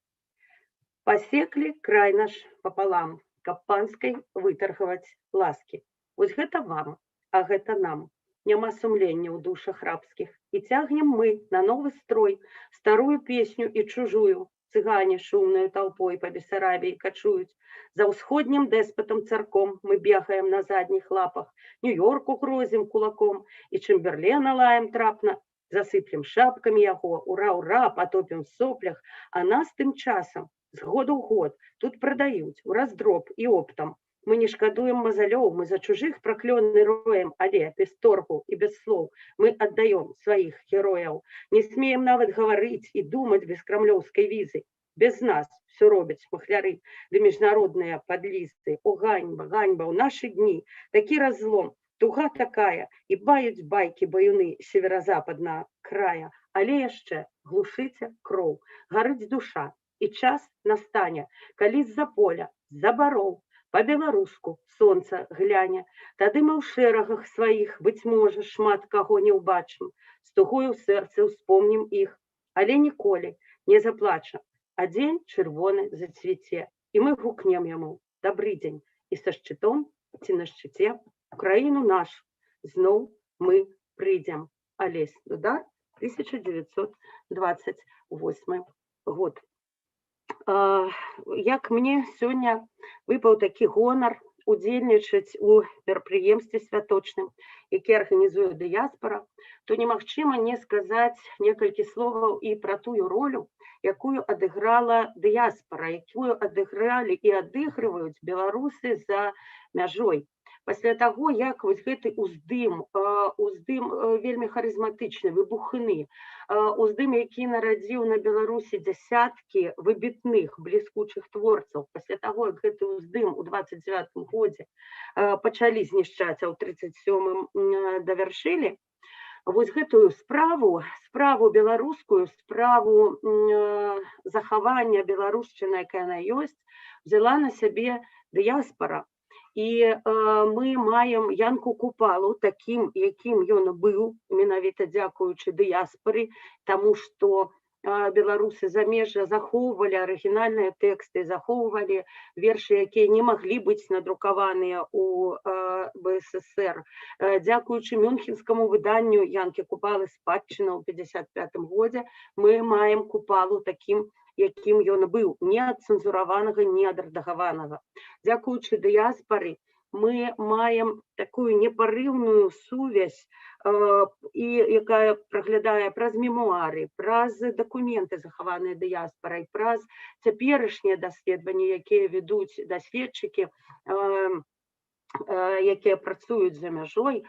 Пасеклі край наш папалам, каб панскай вытаргаваць ласкі. Вось гэта вам, а гэта нам. Няма сумлення ў душах рабскіх. І цягнем мы на новы строй старую песню і чужую. Цыгане шумною толпой па Бессарабіі качуюць. За ўсходнім дэспатам царком мы бегаем на задніх лапах. Нью-Йорку грозім кулаком, і Чэмберлена лаем трапна. Засыплем шапкамі яго, ура, ура, потопім в соплях, а нас тым часам з году ў год тут прадаюць у раздроб і оптам. Мы не шкадуем мазалёў, мы за чужых праклёны роем, але без торгу і без слоў мы аддаём сваіх герояў. Не смеем нават гаварыць і думаць без крамлёўскай візы. Без нас все робяць махляры ды міжнародныя падлісты. О, ганьба, ганьба, ў нашы дні такі разлом, туга такая, і баюць байкі баюны северо-западнага края. Але яшчэ глушыце кроў, гарыць душа, і час настане, калі з-за поля, з-за бароў, па-беларуску сонца гляне. Тады мы ў шэрагах сваіх, быць можа, шмат каго не ўбачым, з тугою ў сэрцы ўспомнім іх, але ніколі не заплачам, а дзень чырвоны зацвіце, і мы гукнем яму «Дабры дзень», і са шчытом ці на шчыце у краіну нашу зноў мы прыйдзем. Алесь Дудар, 1928 год. Як мне сёння выпаў такі гонар удзельнічаць у мерапрыемстве святочным, які арганізуе дыяспара, то немагчыма не сказаць некалькі словаў і пра тую ролю, якую адыграла дыяспара, якую адыгралі і адыгрываюць беларусы за мяжой. Пасля таго, як вось гэты уздым вельмі харызматычны, выбухны, уздым, які нарадзіў на Беларусі дзясяткі выбітных бліскучых творцаў, пасля таго, як гэты уздым у 29-м годзе пачалі знішчаць, а ў 37-м давяршылі, вось гэтую справу беларускую, справу захавання беларушчыны, якая яна ёсць, взяла на сябе дыяспара. І мы маем Янку Купалу такім, якім ён быў, менавіта дзякуючы дыяспары, таму што беларусы замежжа захоўвалі арыгінальныя тэксты, захоўвалі вершы, якія не маглі быць надрукаваныя ў БССР. Дзякуючы мюнхенскаму выданню Янкі Купалы «Спадчына» ў 55-м годзе мы маем Купалу такім, якім ён быў, не адцэнзураванага, не адрэдагаванага. Дзякуючы дыяспары мы маем такую непарыўную сувязь, якая праглядае праз мемуары, праз дакументы, захаваныя дыяспарай, праз цяперашнія даследаванні, якія вядуць даследчыкі, якія працуюць за мяжой,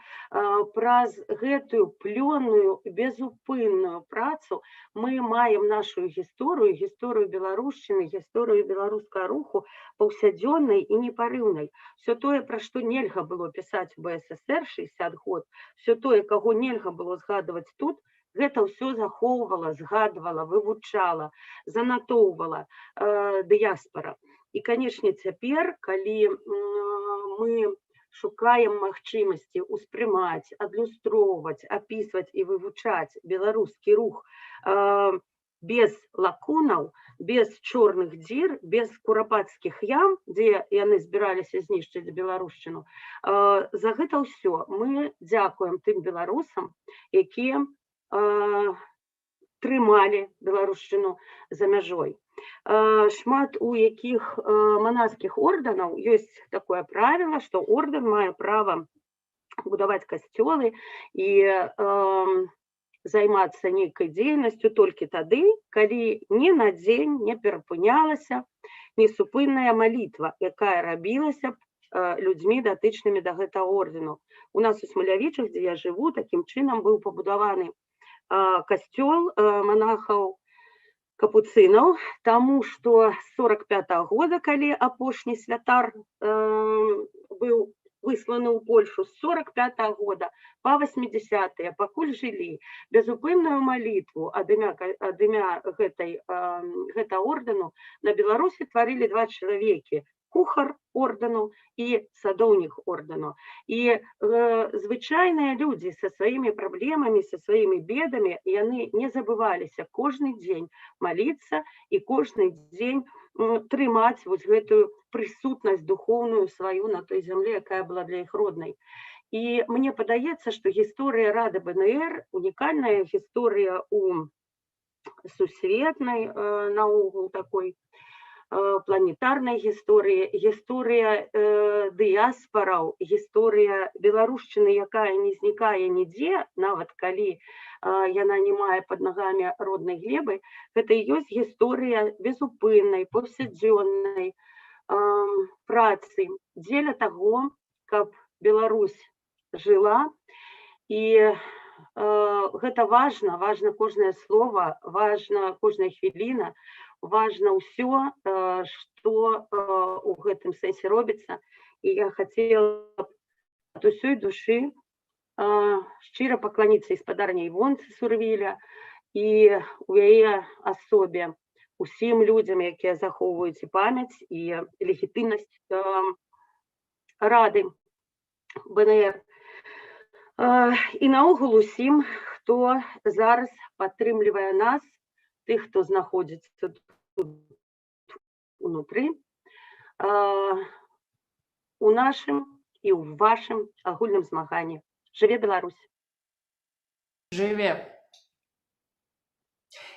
праз гэтую плённую безупынную працу мы маем нашу гісторыю, гісторыю беларушчыны, гісторыю беларускага руху паўсядзённай і непарыўнай. Все тое, пра што нельга было пісаць у БССР 60 год, все тое, каго нельга было згадваць тут, гэта ўсё захоўвала, згадвала, вывучала, занатоўвала дыяспара. І, канечне, цяпер, калі мы шукаем магчымасці ўспрымаць, адлюстроўваць, апісваць і вывучаць беларускі рух без лакунаў, без чорных дзір, без курапацкіх ям, дзе яны збіраліся знішчыць беларушчыну, за гэта ўсё мы дзякуем тым беларусам, якія трымалі беларушчыну за мяжой. Шмат у якіх манаскіх ордэнаў ёсць такое правіла, што ордэн мае права будаваць касцёлы і займацца нейкай дзейнасцю толькі тады, калі ні на дзень не перапынялася несупынная малітва, якая рабілася людзьмі, датычнымі да гэтага ордэну. У нас у Смалявічах, дзе я жыву, такім чынам быў пабудаваны касцёл монахаў капуцынаў, таму што з 45-го года, калі апошні святар быў высланы ў Польшу, з 45-го года па 80-е, пакуль жылі, безупынную малітву ад імя гэта ордэну на Беларусі тварылі два чалавекі: кухар ордэну і садоўнік ордэну. І звычайныя людзі са сваімі праблемамі, са сваімі бедамі, яны не забываліся кожны дзень маліцца і кожны дзень трымаць вось гэтую прысутнасць духоўную сваю на той зямле, якая была для іх роднай. І мне падаецца, што гісторыя Рады БНР, унікальная гісторыя у сусветнай наогул такой планетарнай гісторыі, гісторыя дыяспараў, гісторыя беларушчыны, якая не знікае нідзе, нават калі яна не мае пад нагамі роднай глебы, гэта і ёсць гісторыя безупыннай, паўсядзённай, працы дзеля таго, каб Беларусь жыла. І гэта важна кожнае слова, важна кожная хвіліна, важна ўсё, што ў гэтым сэнсе робіцца. І я хацела б ад усёй душы шчыра пакланіцца і спадарні Івонцы Сурвіля, і у яе асобе усім людзям, якія захоўваюць і памяць, і легітымнасць Рады БНР. І наогул усім, хто зараз падтрымлівае нас, тых, хто знаходзіцца тут унутры, у нашым і ў вашым агульным змаганні. Жыве Беларусь! Жыве!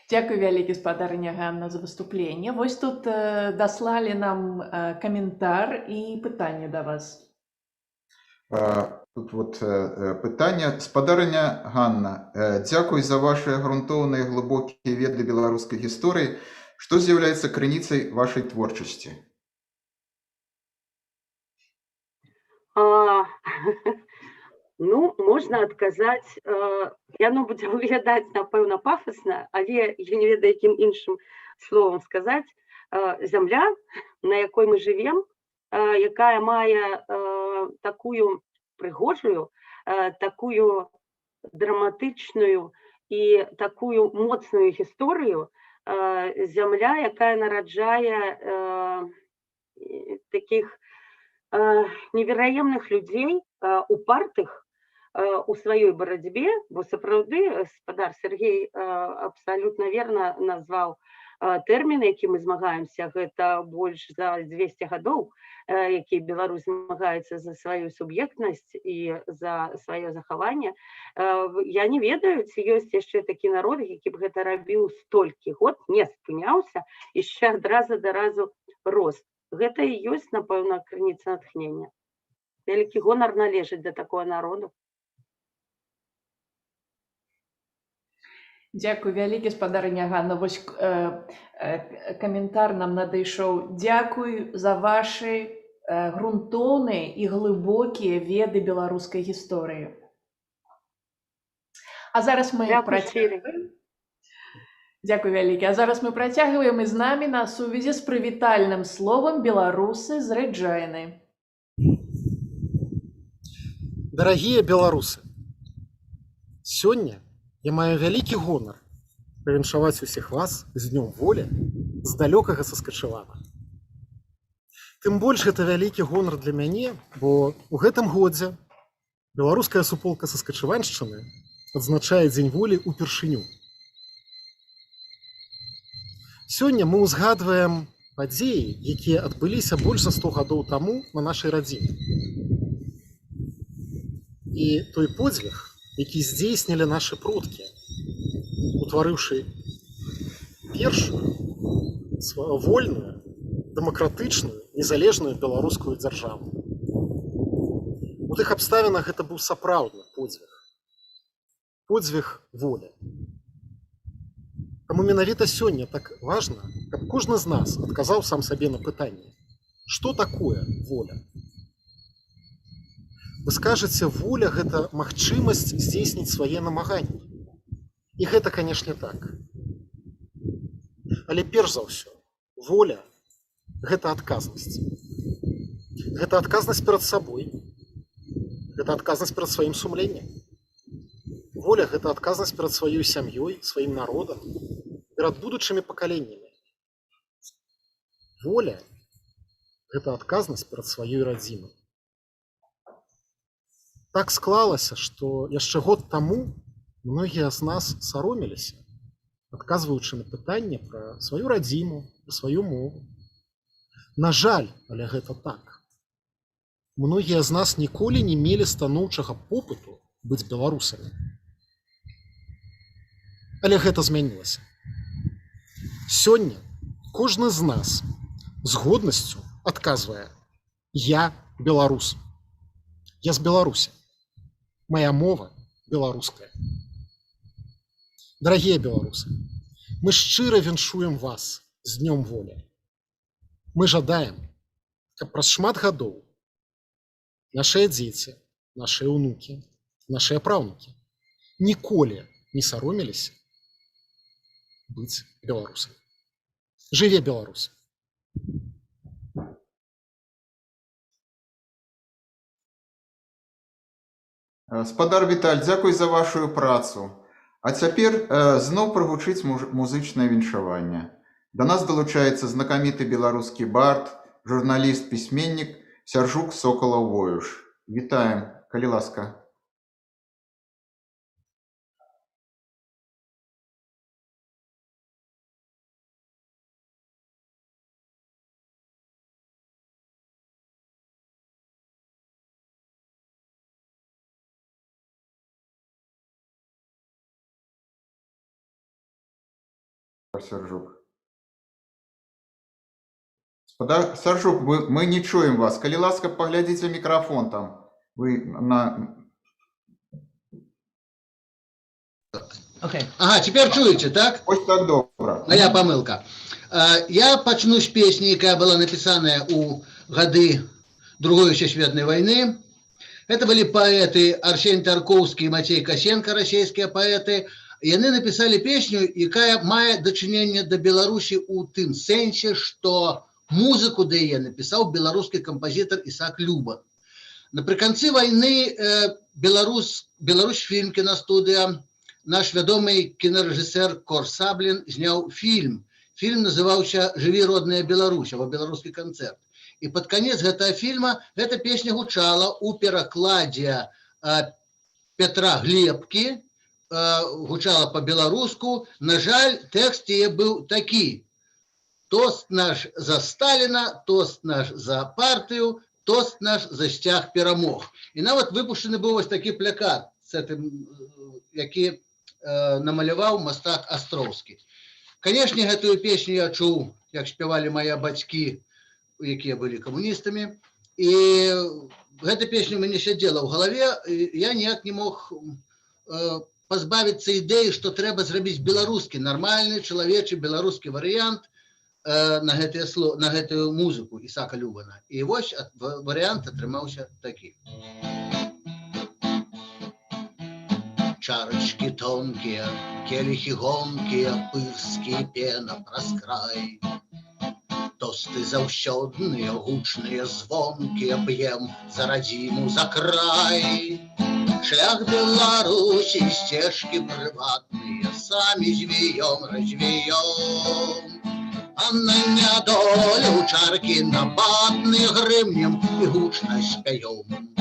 Дзякуй вялікі, спадарня Ганна, за выступленне. Вось тут даслалі нам каментар і пытанне да вас. Тут вот пытанне. Спадарня Ганна, дзякуй за ваши грунтоўныя глыбокія веды беларускай гісторыі. Што з'яўляецца крыніцай вашай творчасці? Ну, можна адказаць, яно будзе выглядаць, напэўна, пафасна, але я не ведаю, якім іншым словам сказаць. Зямля, на якой мы жывем, якая мае такую прыгожую, такую драматычную і такую моцную гісторыю, зямля, якая нараджае такіх невераемных людзей, упартых у сваёй барацьбе, бо сапраўды спадар Сергей абсалютна верна назваў тэрмін, які мы змагаемся, гэта больш за 200 гадоў, які Беларусь змагаецца за сваю суб'ектнасць і за сваё захаванне. Я не ведаю, ці ёсць яшчэ такі народ, які б гэта рабіў столькі год, не спыняўся, яшчэ ад разу да разу рос. Гэта і ёсць, напэўна, крыніца натхнення. Вялікі гонар належыць да такого народу. Дзякуй вялікі, спадарня Ганна. Вось каментар нам надышоў. Дзякуй за вашы грунтоўныя і глыбокія веды беларускай гісторыі. А зараз мы працягваем. Дзякуй вялікі. А зараз мы працягваем, і з намі на сувязі з прывітальным словам беларусы з Рэджайны. Дарагія беларусы, сёння я маю вялікі гонар павіншаваць усіх вас з днём волі з далёкага Саскачэвана. Тым больш гэта вялікі гонар для мяне, бо ў гэтым годзе беларуская суполка Саскачэваншчыны адзначае дзень волі ўпершыню. Сёння мы ўзгадваем падзеі, якія адбыліся больш за 100 гадоў таму на нашай радзіме. І той подзвіг, які здзейснілі нашы продкі, утварыўшы першую вольную, дэмакратычную, незалежную беларускую дзяржаву. У тых абставінах гэта быў сапраўдны подзвіг. Подзвіг волі. Таму менавіта сёння так важна, каб кожны з нас адказаў сам сабе на пытанне, што такое воля? Вы скажаце, воля – гэта магчымасць здзейсніць свае намаганні. І гэта, канешне, так. Але перш за ўсё, воля – гэта адказнасць. Гэта адказнасць перад сабой. Гэта адказнасць перад сваім сумленнем. Воля – гэта адказнасць перад сваёй сям'ёй, сваім народам, перад будучымі пакаленнямі. Воля – гэта адказнасць перад сваёй радзімай. Так склалася, што яшчэ год таму многія з нас саромеліся, адказваючы на пытанне пра сваю радзіму, пра сваю мову. На жаль, але гэта так. Многія з нас ніколі не мелі станоўчага попыту быць беларусамі. Але гэта змянілася. Сёння кожны з нас з годнасцю адказвае: я беларус. Я з Беларусі. Моя мова беларуская. Дарагія беларусы, мы шчыра віншуем вас з днём волі. Мы жадаем, каб праз шмат гадоў нашыя дзеці, нашыя ўнукі, нашыя праўнукі ніколі не саромеліся быць беларусамі. Жыве Беларусь! Спадар Віталь, дзякуй за вашу працу. А цяпер зноў прагучыць музычнае віншаванне. Да нас далучаецца знакаміты беларускі бард, журналіст, пісьменнік Сяржук Сокалаў-Воюш. Вітаем, калі ласка. Сяржук. Спадар Сяржук, мы не чуем вас. Калі ласка, паглядзіце мікрафон там. Вы на... Okay. Ага, теперь чуете, так? Ось так добра. Моя помылка. Я почну с песни, якая была написана у годы Другой Всесветной войны. Это были поэты Арсений Тарковский и Матей Косенко, российские поэты. И они написали песню, якая мае дачыненне до Беларусі у тым сэнсе, что музыку да яе написал беларускі композитор Исаак Люба. Напрыканцы войны Беларусь фильм киностудия, наш вядомый кинорежиссер Кор Саблин снял фильм. Фильм называўся «Живи, родная Беларусь», або беларускі концерт. И под конец гэтага фильма эта песня гучала у перакладзе Петра Глебкі, гучала по-беларуску. На жаль, тэкст яе быў такі: тост наш за Сталина, тост наш за партию, тост наш за сцяг перамог. И нават выпущены быў вось такі плакат, які намаляваў мастак Астроўскі. Конечно, гэтую песню я чуў, як спявалі мае бацькі, якія былі камуністамі. І гэта песня у мяне сядзела ў галаве, я ніяк не мог позбавиться идеи, что треба зрабіць беларускі, нормальный, чалавечы, беларускі вариант на гэтую музыку Исаака Любана. И вось вариант атрымаўся такі. Чарочки тонкие, келихи гонкие, пырские, пена праз край. Тосты заўсёдныя, гучныя, звонкія, п'ем за радзіму, за край. Шлях Беларуси, стежки приватные, сами звеем, развеем. А на нядолю чарки набатные грымнем и гучно спяем.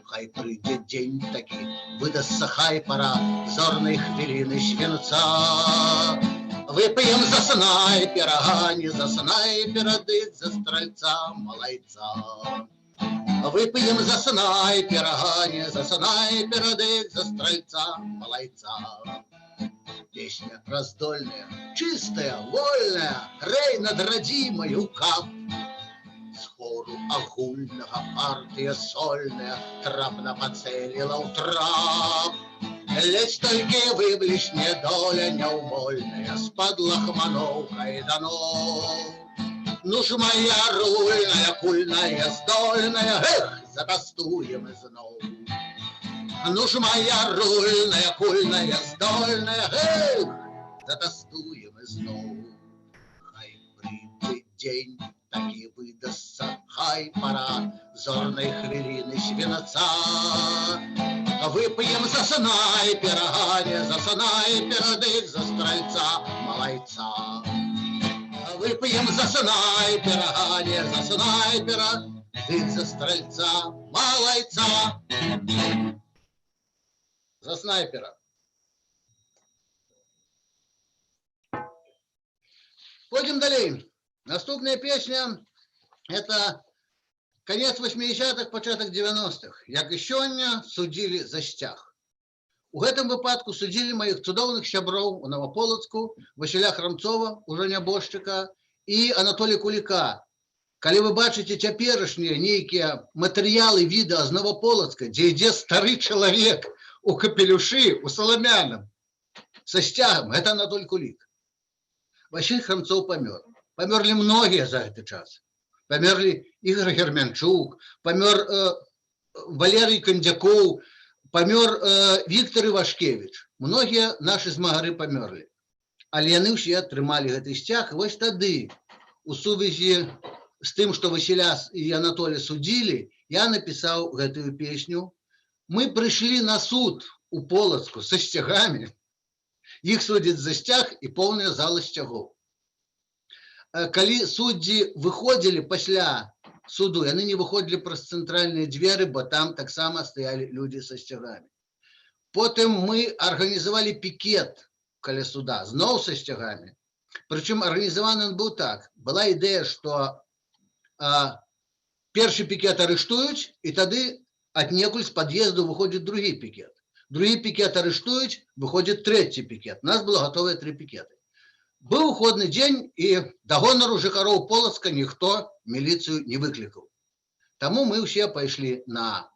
Хай прыйдзе дзень такі, выдастся хай пора зорнай хвіліны свінца. Выпьем за снайпера, а не за снайпера, дык за стрельца малайца. Выпьем за снайпера, а не за снайпера, дык за стрельца малайца. Песня раздольная, чистая, вольная, рей над родимою кап. С хору агульного партия сольная трапно поцелила ў трап. Ледь толькі выблішне доля няўвольная з-пад лахманоў кайданоў. Ну ж моя рульная, кульная, здольная, эх, затастуем зноў. Ну ж моя рульная, кульная, здольная, эх, затастуем зноў. Хай прыйдзе дзень, такі выдастся, хай пора зорнай хвіліны свінца. Выпьем за снайпера, а не за снайпера, дык за стрельца малайца. Выпьем за снайпера, а не за снайпера, дык за стрельца малайца. За снайпера. Пойдем далее. Наступная песня – это конец 80-х, початок 90-х. Як і сёння судзілі за сцяг. У гэтым выпадку судзілі маіх цудоўных сяброў у Новополацку, Васіля Храмцова, ужо нябожчыка, і Анатолія Куліка. Калі вы бачыце цяперашнія нейкія матэрыялы відэа з Новополацка, дзе ідзе стары чалавек у капелюшы, у саламяным, са сцягам, гэта Анатоль Кулік. Васіль Храмцоў памёр. Памёрлі многія за гэты час. Памерлі Ігор Германчук, памёр Валерый Кондзякоў, памёр Віктор Івашкевіч. Многія нашы змагары памёрлі. Але яны ўсе атрымалі гэты сцяг. І вось тады, у сувязі з тым, што Васіля і Анатоля судзілі, я напісаў гэтую песню. Мы прыйшлі на суд у Полацку са сцягамі. Іх судзяць за сцяг і поўная зала сцягоў. Калі суддзі выходзілі пасля суду, яны не выходзілі праз цэнтральныя дзверы, бо там таксама стаялі людзі са сцягамі. Потым мы арганізавалі пікет каля суда, зноў са сцягамі. Прычым арганізаваны он быў так. Была ідэя, што першы пікет арыштуюць, і тады аднекуль з пад'езду выходзіць другі пікет. Другі пікет арыштуюць, выходзіць трэці пікет. У нас было гатовыя 3 пікеты. Быў выходны дзень, і да гонару жыхароў Полацка ніхто міліцыю не выклікаў. Таму мы ўсе пайшлі на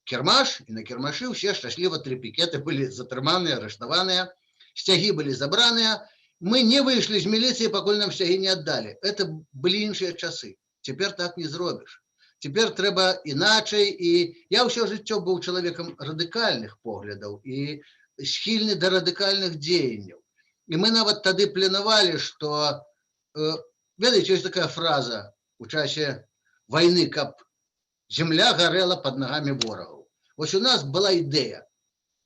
кірмаш, і на кірмашы ўсе шчасліва 3 пікеты былі затрыманыя, арыштаваныя, сцягі былі забраныя. Мы не выйшлі з міліцыі, пакуль нам сцягі не аддалі. Это былі іншыя часы. Цяпер так не зробіш. Цяпер трэба іначай, і я ўсё жыццё быў чалавекам радыкальных поглядаў і схільны да радыкальных дзеянняў. І мы нават тады планавалі, што, ведаеце, ёсць такая фраза у часе вайны, каб зямля гарэла пад нагамі ворагаў. Вось у нас была ідэя,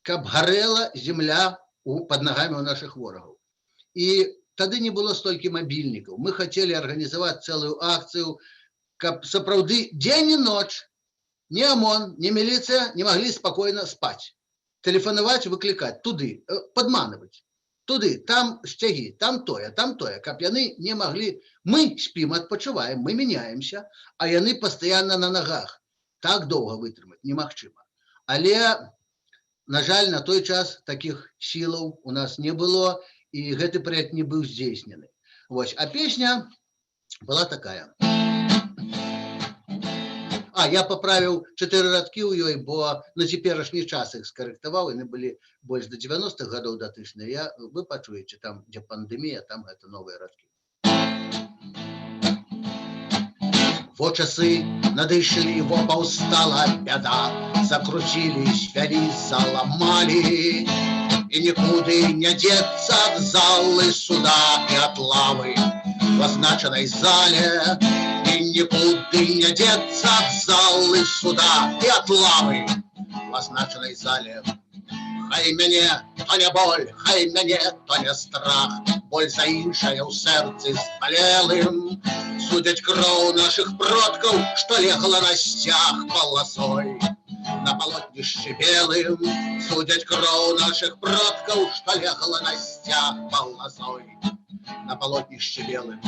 каб гарэла зямля пад нагамі ў нашых ворагаў. І тады не было столькі мабільнікаў. Мы хацелі арганізаваць цэлую акцыю, каб сапраўды дзень і ноч ні ОМОН, ні міліцыя не маглі спакойна спаць. Тэлефанаваць, выклікаць туды, падманваць. Туды, там сцягі, там тое, каб яны не маглі. Мы спім, адпачываем, мы мяняемся, а яны пастаянна на нагах. Так доўга вытрымаць немагчыма. Але, на жаль, на той час такіх сілаў у нас не было, і гэты праект не быў здзейснены. Вось, а песня была такая. Я паправіў 4 радкі ў ёй, бо на цяперашні час іх скарэктаваў, яны былі больш да 90-х гадоў датычныя. Вы пачуеце, там, дзе пандэмія, там гэта новыя радкі. Во часы надышлі, во паўстала бяда, закруцілись, вялі, заламалі, і нікуды не дзецца ад залы суда і ад лавы в азначанай зале. Никуда не деться от залы суда и от лавы в означенной зале. Хай мяне то не боль, хай мяне то не страх, боль за іншае ў сэрцы збалелым. Судзяць кроў нашых продкаў, што легла на сцяг паласой. На полотнішчы белым судзяць кроў нашых продкаў, што легла на сцяг паласой. На полотнішчы белым.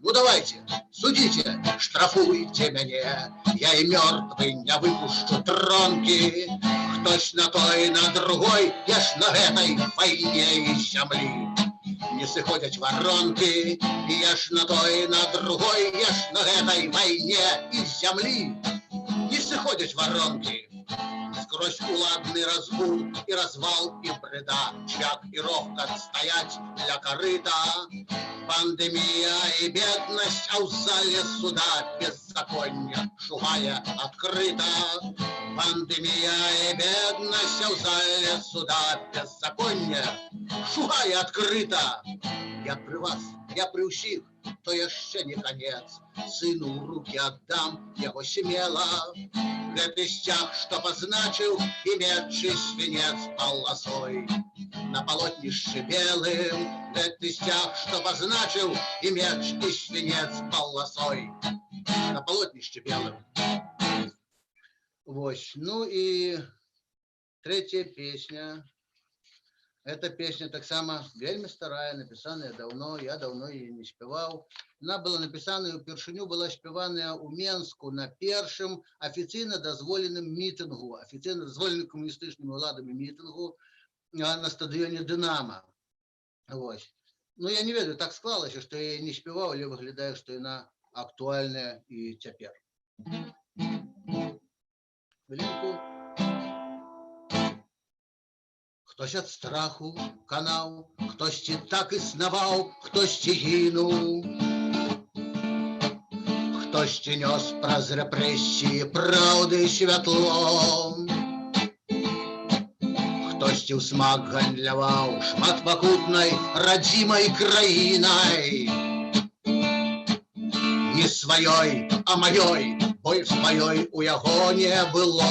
Ну давайте, судите, штрафуйте мяне, я и мертвый не выпущу тронки. Хтось на той, на другой, я ж на этой войне из земли. Не сыходят воронки, я ж на той, на другой, я ж на этой войне из земли. Не сыходят воронки. Сквозь уладный разгул и развал и бреда, чак и рохкат стоять для корыта. Пандемия и бедность, а в зале суда беззаконие шугая открыто. Пандемия и бедность, а в зале суда беззаконие шугая открыто. Я при вас, я при усіх, то яшчэ не конец. Сыну ў руки отдам его смело. Гэты сцяг, што позначыў і медчы свінец паласой. На полотнішчы белым гэты сцяг, што позначыў і меч і свінец паласой. На полотнішчы белым. Вось, ну і третья песня. Эта песня таксама вельмі старая, написаная давно, я давно ее не спевал. Она была написана, упершыню была спеваная у Менску на першым официально дозволеным митингу, официально дозволеным коммунистычными уладами митингу на стадионе Динамо. Вот. Ну, я не ведаю, так склалася, что я не спевал, але выглядае, что она актуальная и цяпер. Хвилинку. Хтось ад страху канаў, хтосьці так існаваў, хтосьці гінуў. хтосьці нёс праз рэпрэсіі праўды святло. Хтосьці ў смак гандляваў шматпакутнай радзімай краінай. Не сваёй, а маёй, больш сваёй у яго не было.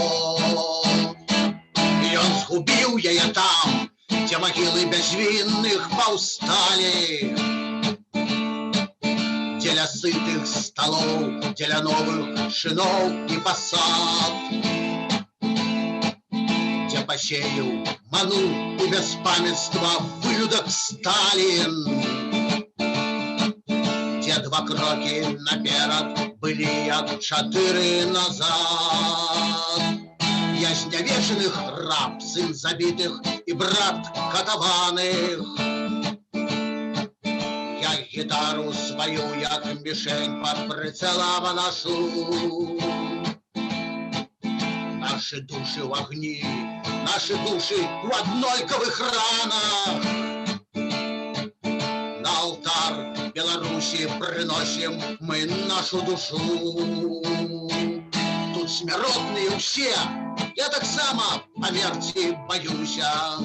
І ён згубіў яе там, дзе магілы бязвінных паўсталі, дзеля сытых сталоў, дзеля новых чыноў і пасад, дзе пасеяў ману і бяспамятства вылюдак Сталін, дзе 2 крокі наперад былі як 4 назад. Я знявечаных раб, сын забітых і брат катаваных. Я гітару сваю, як мішень пад прыцэлам нашу. Нашы душы ў агні, нашы душы ў аднолькавых ранах. На алтар Беларусі прыносім мы нашу душу. Тут смяротныя ўсе, я таксама памерці баюся.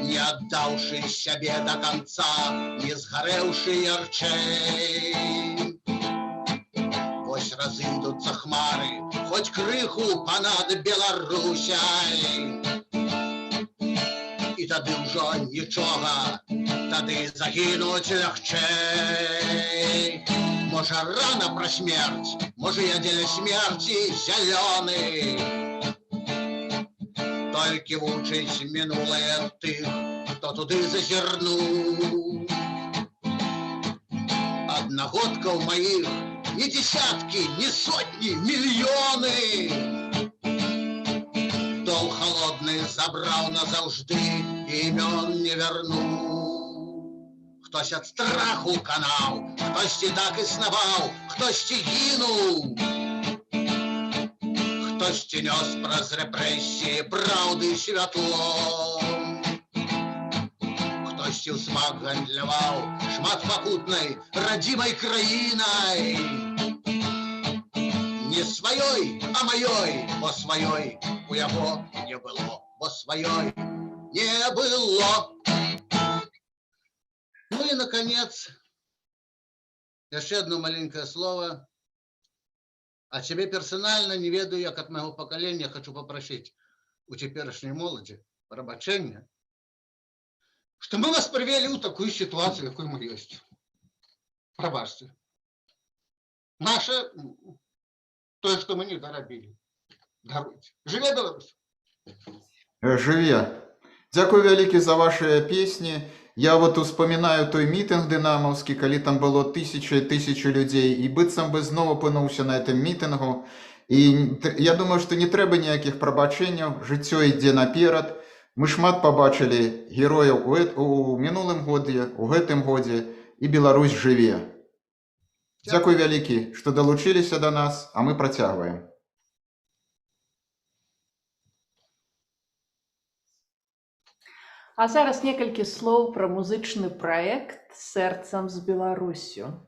Не аддаўшы сябе да канца, не згарэўшы ярчэй. Вось разыдуцца хмары, хоць крыху панад Беларусяй. І тады ўжо нічога, тады загінуць лягчэй. Можа, рана пра смерць, можа, я дзеля смерці зялёны. Толькі вучыць мінулае тых, хто туды зазірнуў. Аднагодкаў маіх не дзесяткі, не сотні, мільёны. Дол холодны забраў назаўжды, імён не вернуў. Хтось ад страху канаў, хтосьці так існаваў, хтосьці гінуў. Хтосьці нёс праз рэпрэсіі праўды святло. Хтосьці ў смак гандляваў шматпакутнай радзімай краінай. Не сваёй, а маёй, бо сваёй у яго не было, бо сваёй не было. Ну и, наконец, еще одно маленькое слово. А тебе персонально, не ведаю, як от моего поколения, хочу попросить у теперешней молоди прабачэння, что мы вас привели в такую ситуацию, какой мы есть. Прабачьте. Наше, то, что мы не доробили. Даруйте. Живе Беларусь! Живе! Дякую вялікі за ваши песні. Я вот успоминаю той мітинг дынамаўскі, калі там было тысячи і тысячи людзей, і быццам бы зноў апынуўся на этом мітынгу. І я думаю, што не трэба ніякіх прабачэнняў, жыццё ідзе наперад. Мы шмат пабачылі герояў у мінулым годзе, у гэтым годзе, і Беларусь жыве. Дзякуй вялікі, што далучыліся да нас, а мы працягваем. А зараз некалькі слоў пра музычны праект «Сэрцам з Беларуссю».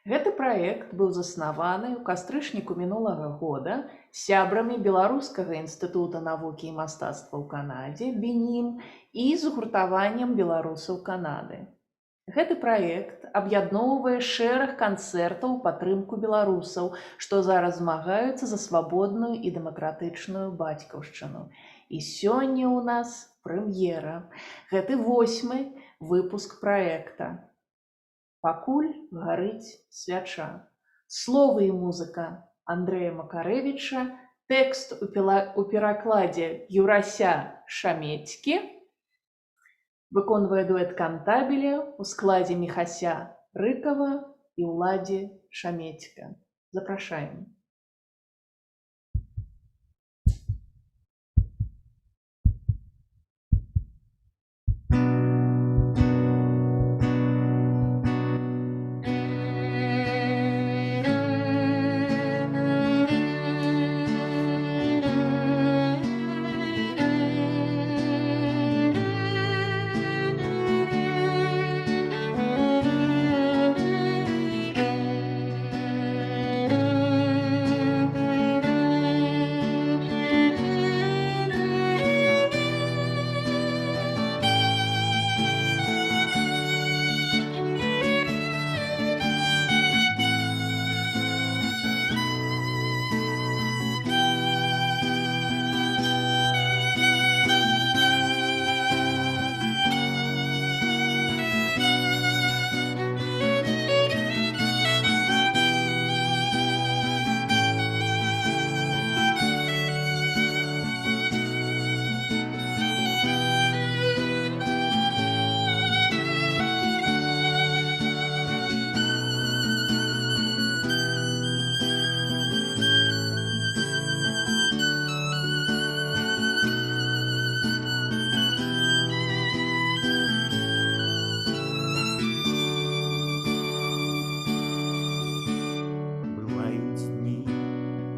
Гэты праект быў заснаваны ў кастрычніку мінулага года сябрамі Беларускага інстытута навукі і мастацтва ў Канадзе, БІНІМ, і згуртаваннем беларусаў Канады. Гэты праект аб'ядноўвае шэраг канцэртаў у падтрымку беларусаў, што зараз змагаюцца за свабодную і дэмакратычную бацькаўшчыну. І сёння ў нас прэм'ера. Гэты 8-й выпуск праекта. Пакуль гарыць свяча. Словы і музыка Андрэя Макарэвіча, тэкст у перакладзе Юрася Шамецькі, выконвае дуэт кантабеля у складзе Міхася Рыкава і Уладзі Шамецька. Запрашаем.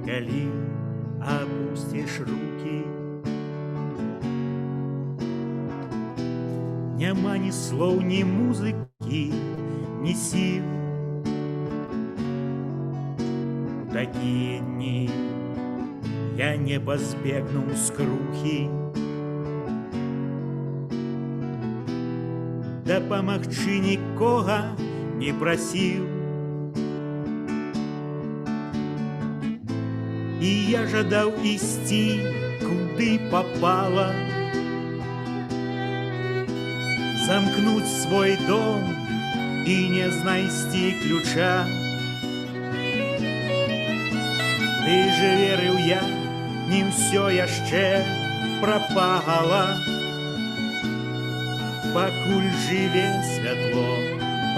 калі опусціш рукі. Няма ні слоў, ні музыкі, ні сіл. У такія дні я не пазбегну скрухі. Дапамагчы нікога не прасіў. І я жадаў ісці, куды папала, замкнуць свой дом і не знайсці ключа. Ты же верыў я, не ўсё яшчэ прапала. Пакуль жыве святло,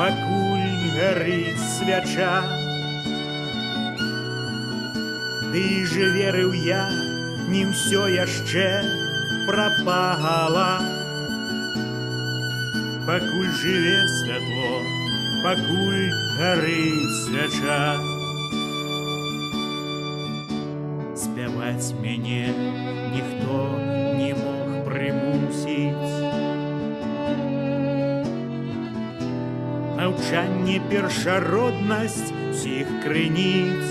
пакуль гарыць свяча. Ты же верыў я, не ўсё яшчэ прапала. Пакуль жыве святло, пакуль гарыць свяча. Спяваць мяне ніхто не мог прымусіць. Маўчанне першароднасць усіх крыніц.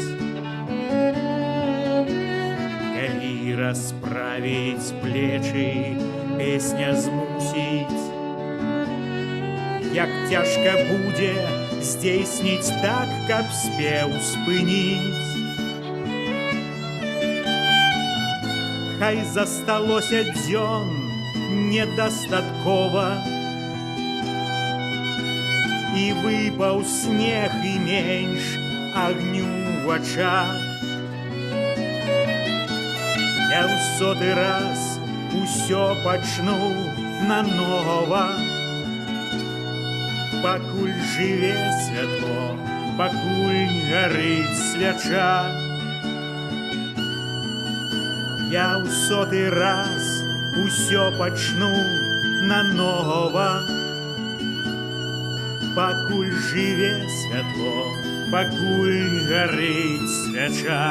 Калі расправіць плечы, песня змусіць. Як цяжка будзе здзейсніць так, каб спеў спыніць. Хай засталося дзён недастаткова, і выпаў снег і менш агню ў вачах. Я ў соты раз усё пачну нанова. Пакуль жыве святло, пакуль гарыць свяча. Я ў соты раз усё пачну нанова. Пакуль жыве святло, пакуль гарыць свяча.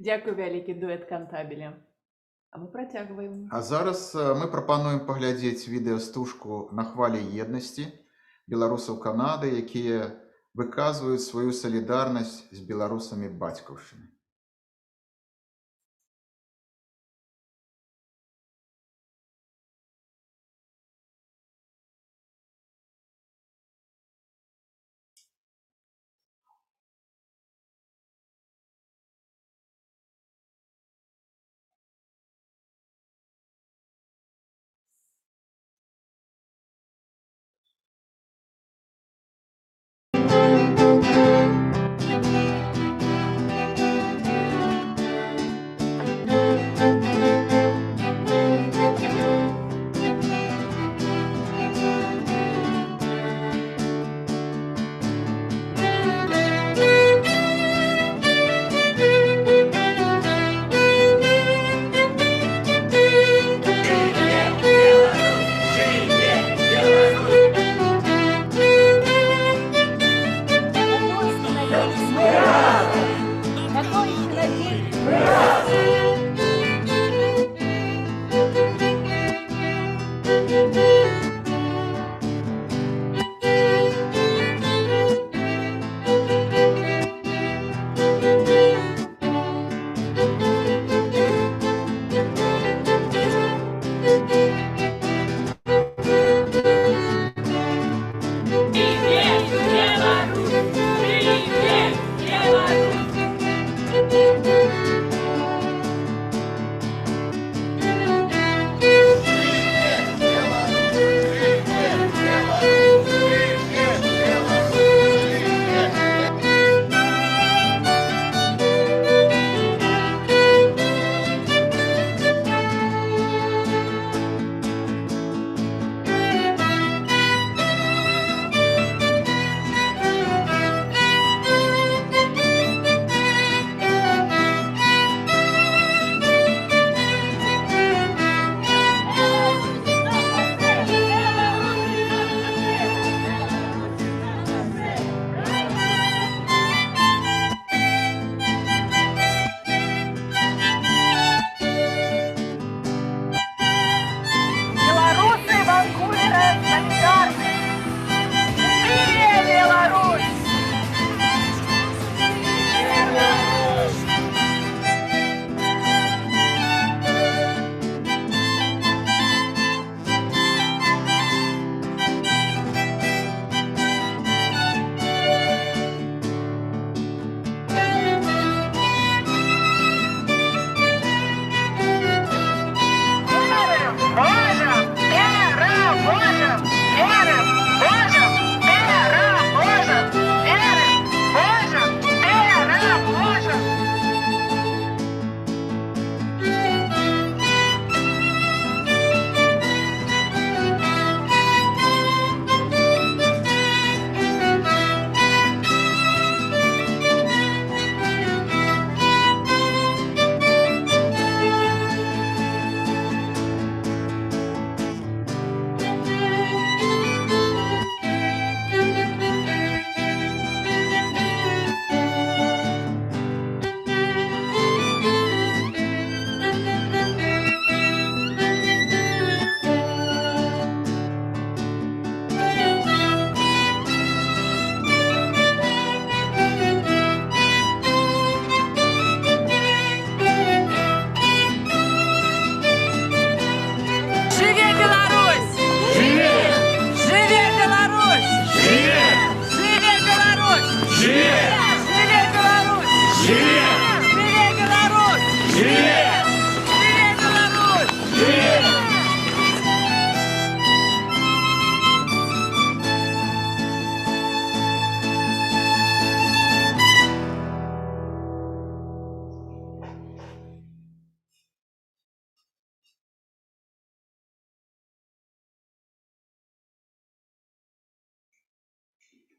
Дзякуй вялікі дуэт кантабеля. А мы працягваем. А зараз мы прапануем паглядзець відэастужку на хвалі еднасці беларусаў Канады, якія выказваюць сваю салідарнасць з беларусамі бацькаўшчыны.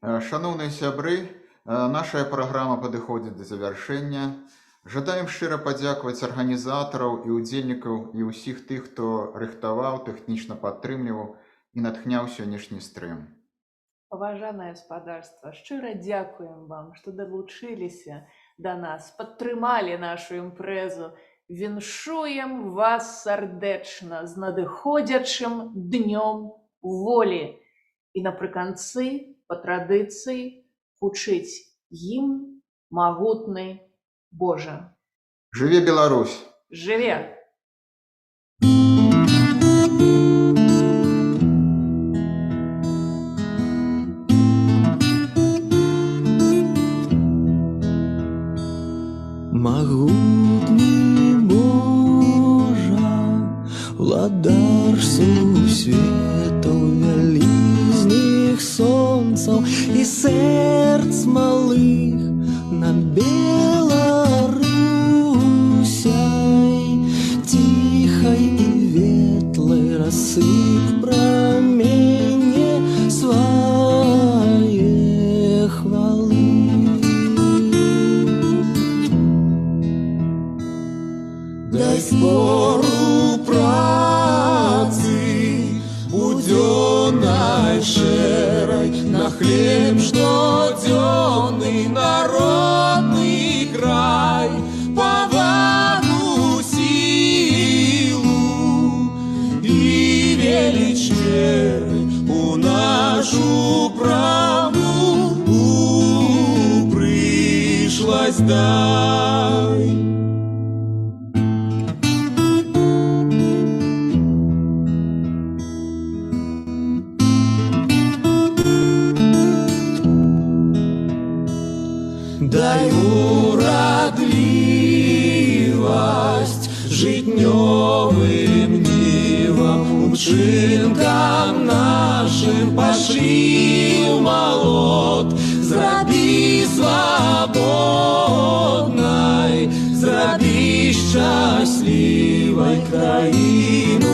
Шановные сябры, наша праграма падыходзіць да завяршэння. Жадаем шчыра падзякаваць арганізатараў і ўдзельнікаў і ўсіх тых, хто рыхтаваў, тэхнічна падтрымліваў і натхняў сённяшні стрым. Паважанае спадарства, шчыра дзякуем вам, што далучыліся да нас, падтрымалі нашу імпрэзу. Віншуем вас сардэчна з надыходзячым днём волі. І напрыканцы, па традыцыі, гучыць гімн магутны Божа. Жыве Беларусь! Жыве! Магутны Божа, уладар сусветаў, вялізных сонцаў і сэрц малых на Беларусяй, ціхай і ветлай рассып праменне свае хвалы. Дай спору працы будённай шэрай, на хлеб штодзённы народны край, павагу, сілу і веліч веры у нашу правду прыйшлась дай. Дай урадлівасць жытнёвым нівам, учынкам нашым пашыў малот, зрабі свабоднай, зрабі шчаслівай краіну